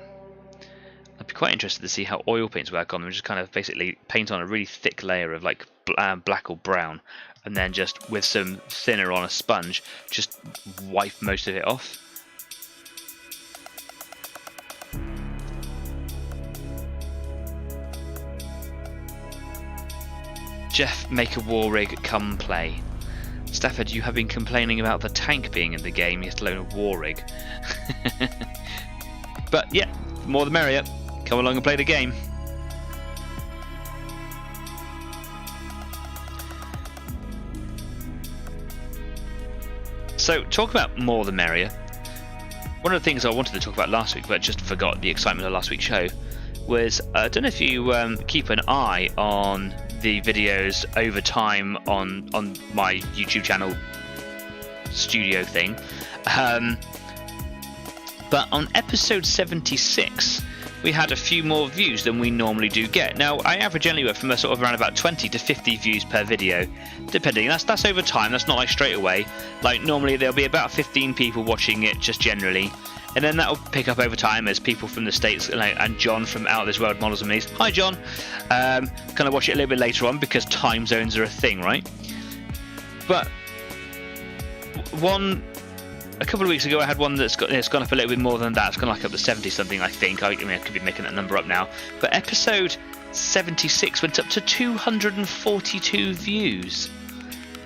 I'd be quite interested to see how oil paints work on them. Just kind of basically paint on a really thick layer of like black or brown, and then just with some thinner on a sponge, just wipe most of it off. Jeff, make a war rig, come play. Stafford, you have been complaining about the tank being in the game, yet alone a war rig. But yeah, more the merrier. Come along and play the game. So, talk about more the merrier. One of the things I wanted to talk about last week, but just forgot the excitement of last week's show, was I don't know if you keep an eye on the videos over time on my YouTube channel studio thing, but on episode 76 we had a few more views than we normally do get. Now I average anywhere from a sort of around about 20 to 50 views per video, depending. That's over time, that's not like straight away. Like normally there'll be about 15 people watching it just generally, and then that'll pick up over time as people from the States, like, and John from Out of This World Models and Minis, hi John, kind of watch it a little bit later on because time zones are a thing, right? But a couple of weeks ago I had one it's gone up a little bit more than that. It's gone like up to 70 something, I think. I mean, I could be making that number up now. But episode 76 went up to 242 views.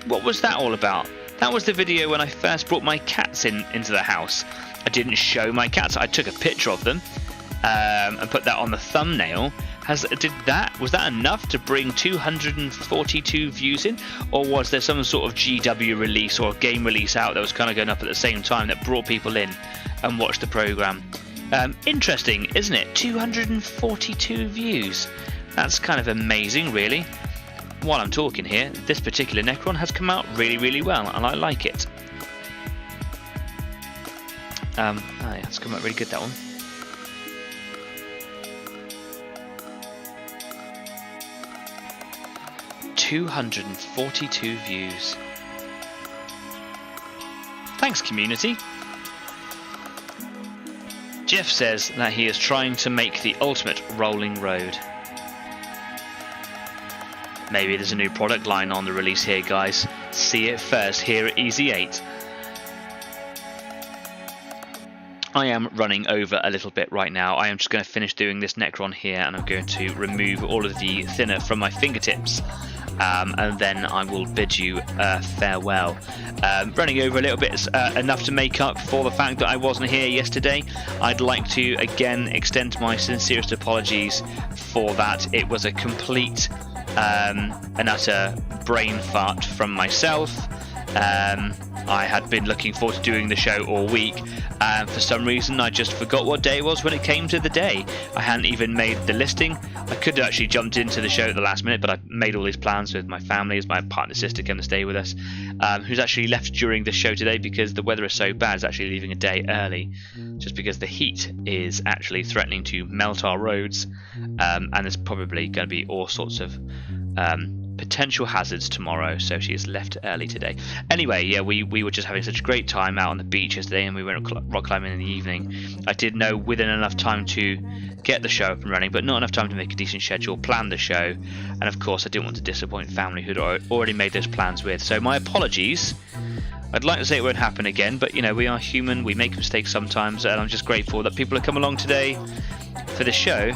What was that all about? That was the video when I first brought my cats into the house. I didn't show my cats. I took a picture of them and put that on the thumbnail. Was that enough to bring 242 views in, or was there some sort of GW release or game release out that was kind of going up at the same time that brought people in and watched the program? Interesting, isn't it? 242 views. That's kind of amazing, really. While I'm talking here, this particular Necron has come out really, really well, and I like it. Yeah, it's come out really good, that one. $242 views. Thanks, community. Jeff says that he is trying to make the ultimate rolling road. Maybe there's a new product line on the release here, guys. See it first here at Easy 8. I am running over a little bit right now. I am just going to finish doing this Necron here, and I'm going to remove all of the thinner from my fingertips. And then I will bid you farewell. Running over a little bit, enough to make up for the fact that I wasn't here yesterday. I'd like to again extend my sincerest apologies for that. It was a complete and utter brain fart from myself. I had been looking forward to doing the show all week, and for some reason I just forgot what day it was when it came to the day. I hadn't even made the listing. I could have actually jumped into the show at the last minute, but I made all these plans with my family, as my partner's sister came to stay with us, who's actually left during the show today because the weather is so bad. It's actually leaving a day early, just because the heat is actually threatening to melt our roads, and there's probably going to be all sorts of potential hazards tomorrow, so she is left early today. Anyway, yeah, we were just having such a great time out on the beach yesterday, and we went rock climbing in the evening. I did know within enough time to get the show up and running, but not enough time to make a decent schedule, plan the show, and of course I didn't want to disappoint family who'd already made those plans with. So my apologies. I'd like to say it won't happen again, but you know, we are human, we make mistakes sometimes, and I'm just grateful that people have come along today for the show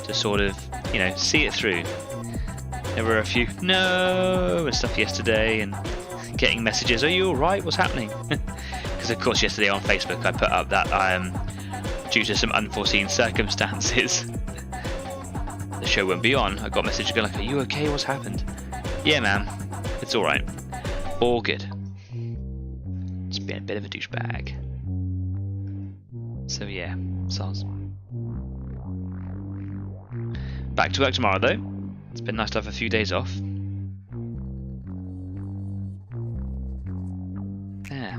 to sort of, you know, see it through. There were a few no and stuff yesterday, and getting messages, are you alright, what's happening? Because of course yesterday on Facebook I put up that due to some unforeseen circumstances the show won't be on. I got a message going like, are you okay, what's happened? Yeah man, it's alright, all good. It's been a bit of a douchebag. So yeah, soz. Back to work tomorrow though. It's been nice to have a few days off. Yeah,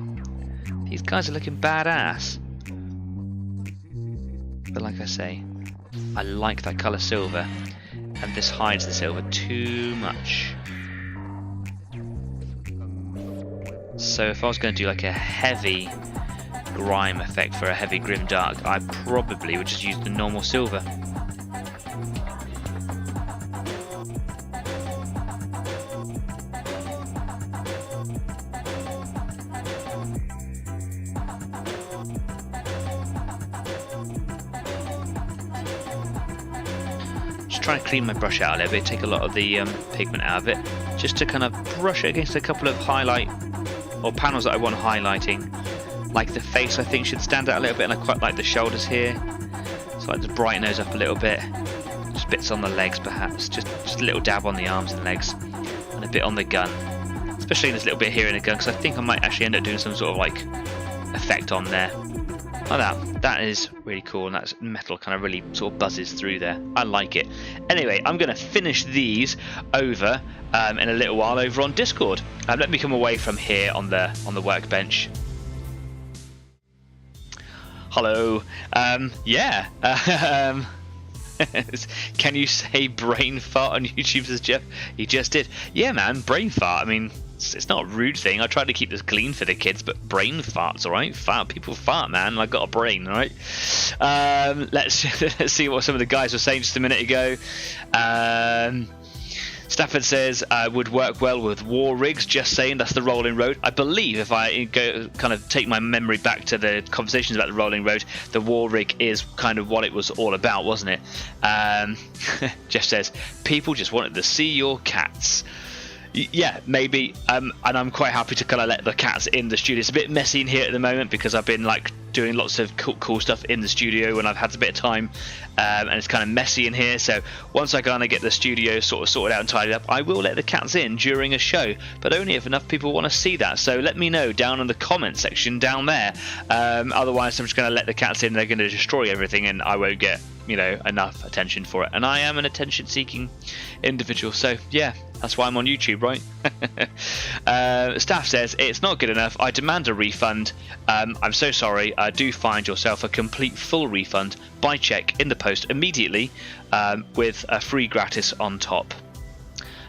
these guys are looking badass. But like I say, I like that colour silver, and this hides the silver too much. So if I was going to do like a heavy grime effect for a heavy Grimdark, I probably would just use the normal silver. trying to clean my brush out a little bit, take a lot of the pigment out of it, just to kind of brush it against a couple of highlight or panels that I want highlighting. Like the face, I think, should stand out a little bit, and I quite like the shoulders here, so I like to brighten those up a little bit. Just bits on the legs, perhaps, just a little dab on the arms and legs, and a bit on the gun, especially this little bit here in the gun, because I think I might actually end up doing some sort of like effect on there. Like that. That is really cool, and that metal kind of really sort of buzzes through there. I like it. Anyway, I'm going to finish these over in a little while over on Discord. Let me come away from here on the workbench. Hello. Yeah. Can you say brain fart on YouTube, says Jeff? He just did. Yeah, man, brain fart. I mean, it's not a rude thing. I try to keep this clean for the kids, but brain farts, all right? People fart, man. I got a brain, all right? Let's see what some of the guys were saying just a minute ago. Stafford says would work well with war rigs. Just saying, that's the rolling road. I believe if I go kind of take my memory back to the conversations about the rolling road, the war rig is kind of what it was all about, wasn't it? Jeff says people just wanted to see your cats. Yeah, maybe, and I'm quite happy to kind of let the cats in the studio. It's a bit messy in here at the moment because I've been like doing lots of cool stuff in the studio when I've had a bit of time, and it's kind of messy in here. So once I kind of get the studio sort of sorted out and tidied up, I will let the cats in during a show, but only if enough people want to see that. So let me know down in the comment section down there. Otherwise, I'm just going to let the cats in. They're going to destroy everything, and I won't get, you know, enough attention for it. And I am an attention-seeking individual, so yeah. That's why I'm on YouTube, right? Staff says, it's not good enough. I demand a refund. I'm so sorry. Do find yourself a complete full refund by check in the post immediately, with a free gratis on top.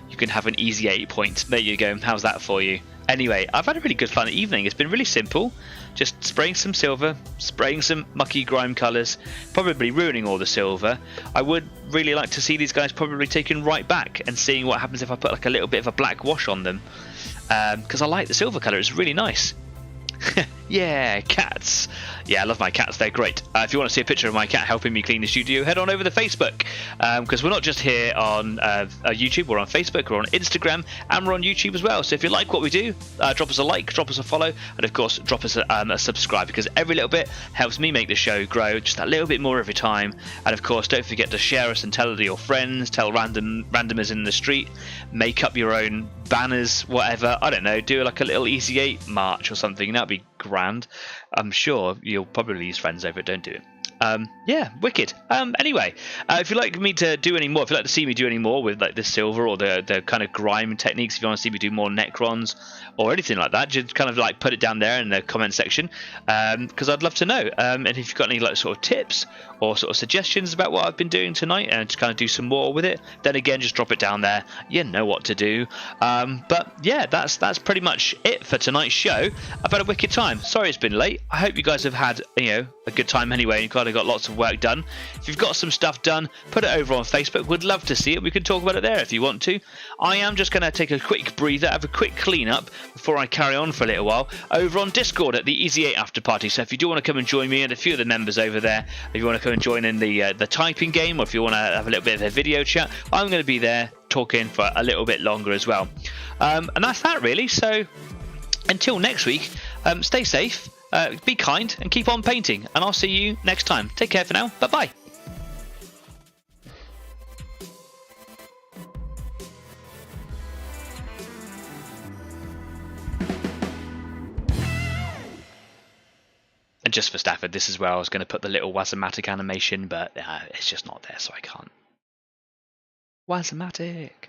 You can have an easy 8 point. There you go. How's that for you? Anyway, I've had a really good fun evening. It's been really simple. Just spraying some silver, spraying some mucky grime colours, probably ruining all the silver. I would really like to see these guys probably taken right back and seeing what happens if I put like a little bit of a black wash on them. Because I like the silver colour, it's really nice. Yeah, cats. Yeah, I love my cats, they're great. If you want to see a picture of my cat helping me clean the studio, head on over to Facebook, because we're not just here on YouTube, we're on Facebook, we're on Instagram, and we're on YouTube as well. So if you like what we do, drop us a like, drop us a follow, and of course drop us a subscribe, because every little bit helps me make the show grow just a little bit more every time. And of course, don't forget to share us and tell it to your friends, tell randomers in the street, make up your own banners, whatever. I don't know, do like a little Easy 8 march or something, that'd be grand. I'm sure you'll probably lose friends over it. Don't do it. Yeah, wicked. Anyway, if you'd like me to do any more, if you'd like to see me do any more with like the silver or the kind of grime techniques, if you want to see me do more Necrons or anything like that, just kind of like put it down there in the comment section, because I'd love to know. And if you've got any like sort of tips or sort of suggestions about what I've been doing tonight and to kind of do some more with it, then again, just drop it down there. You know what to do. But yeah, that's pretty much it for tonight's show. I've had a wicked time. Sorry it's been late. I hope you guys have had, you know, a good time anyway. You kind of got lots of work done. If you've got some stuff done, put it over on Facebook. Would love to see it. We can talk about it there if you want to. I am just going to take a quick breather, have a quick clean up before I carry on for a little while over on Discord at the Easy 8 After Party. So if you do want to come and join me and a few of the members over there, if you want to come and join in the typing game, or if you want to have a little bit of a video chat, I'm going to be there talking for a little bit longer as well. And that's that really. So until next week, stay safe. Be kind and keep on painting, and I'll see you next time. Take care for now. Bye bye. And just for Stafford, this is where I was going to put the little Wazomatic animation, but it's just not there, so I can't. Wazomatic.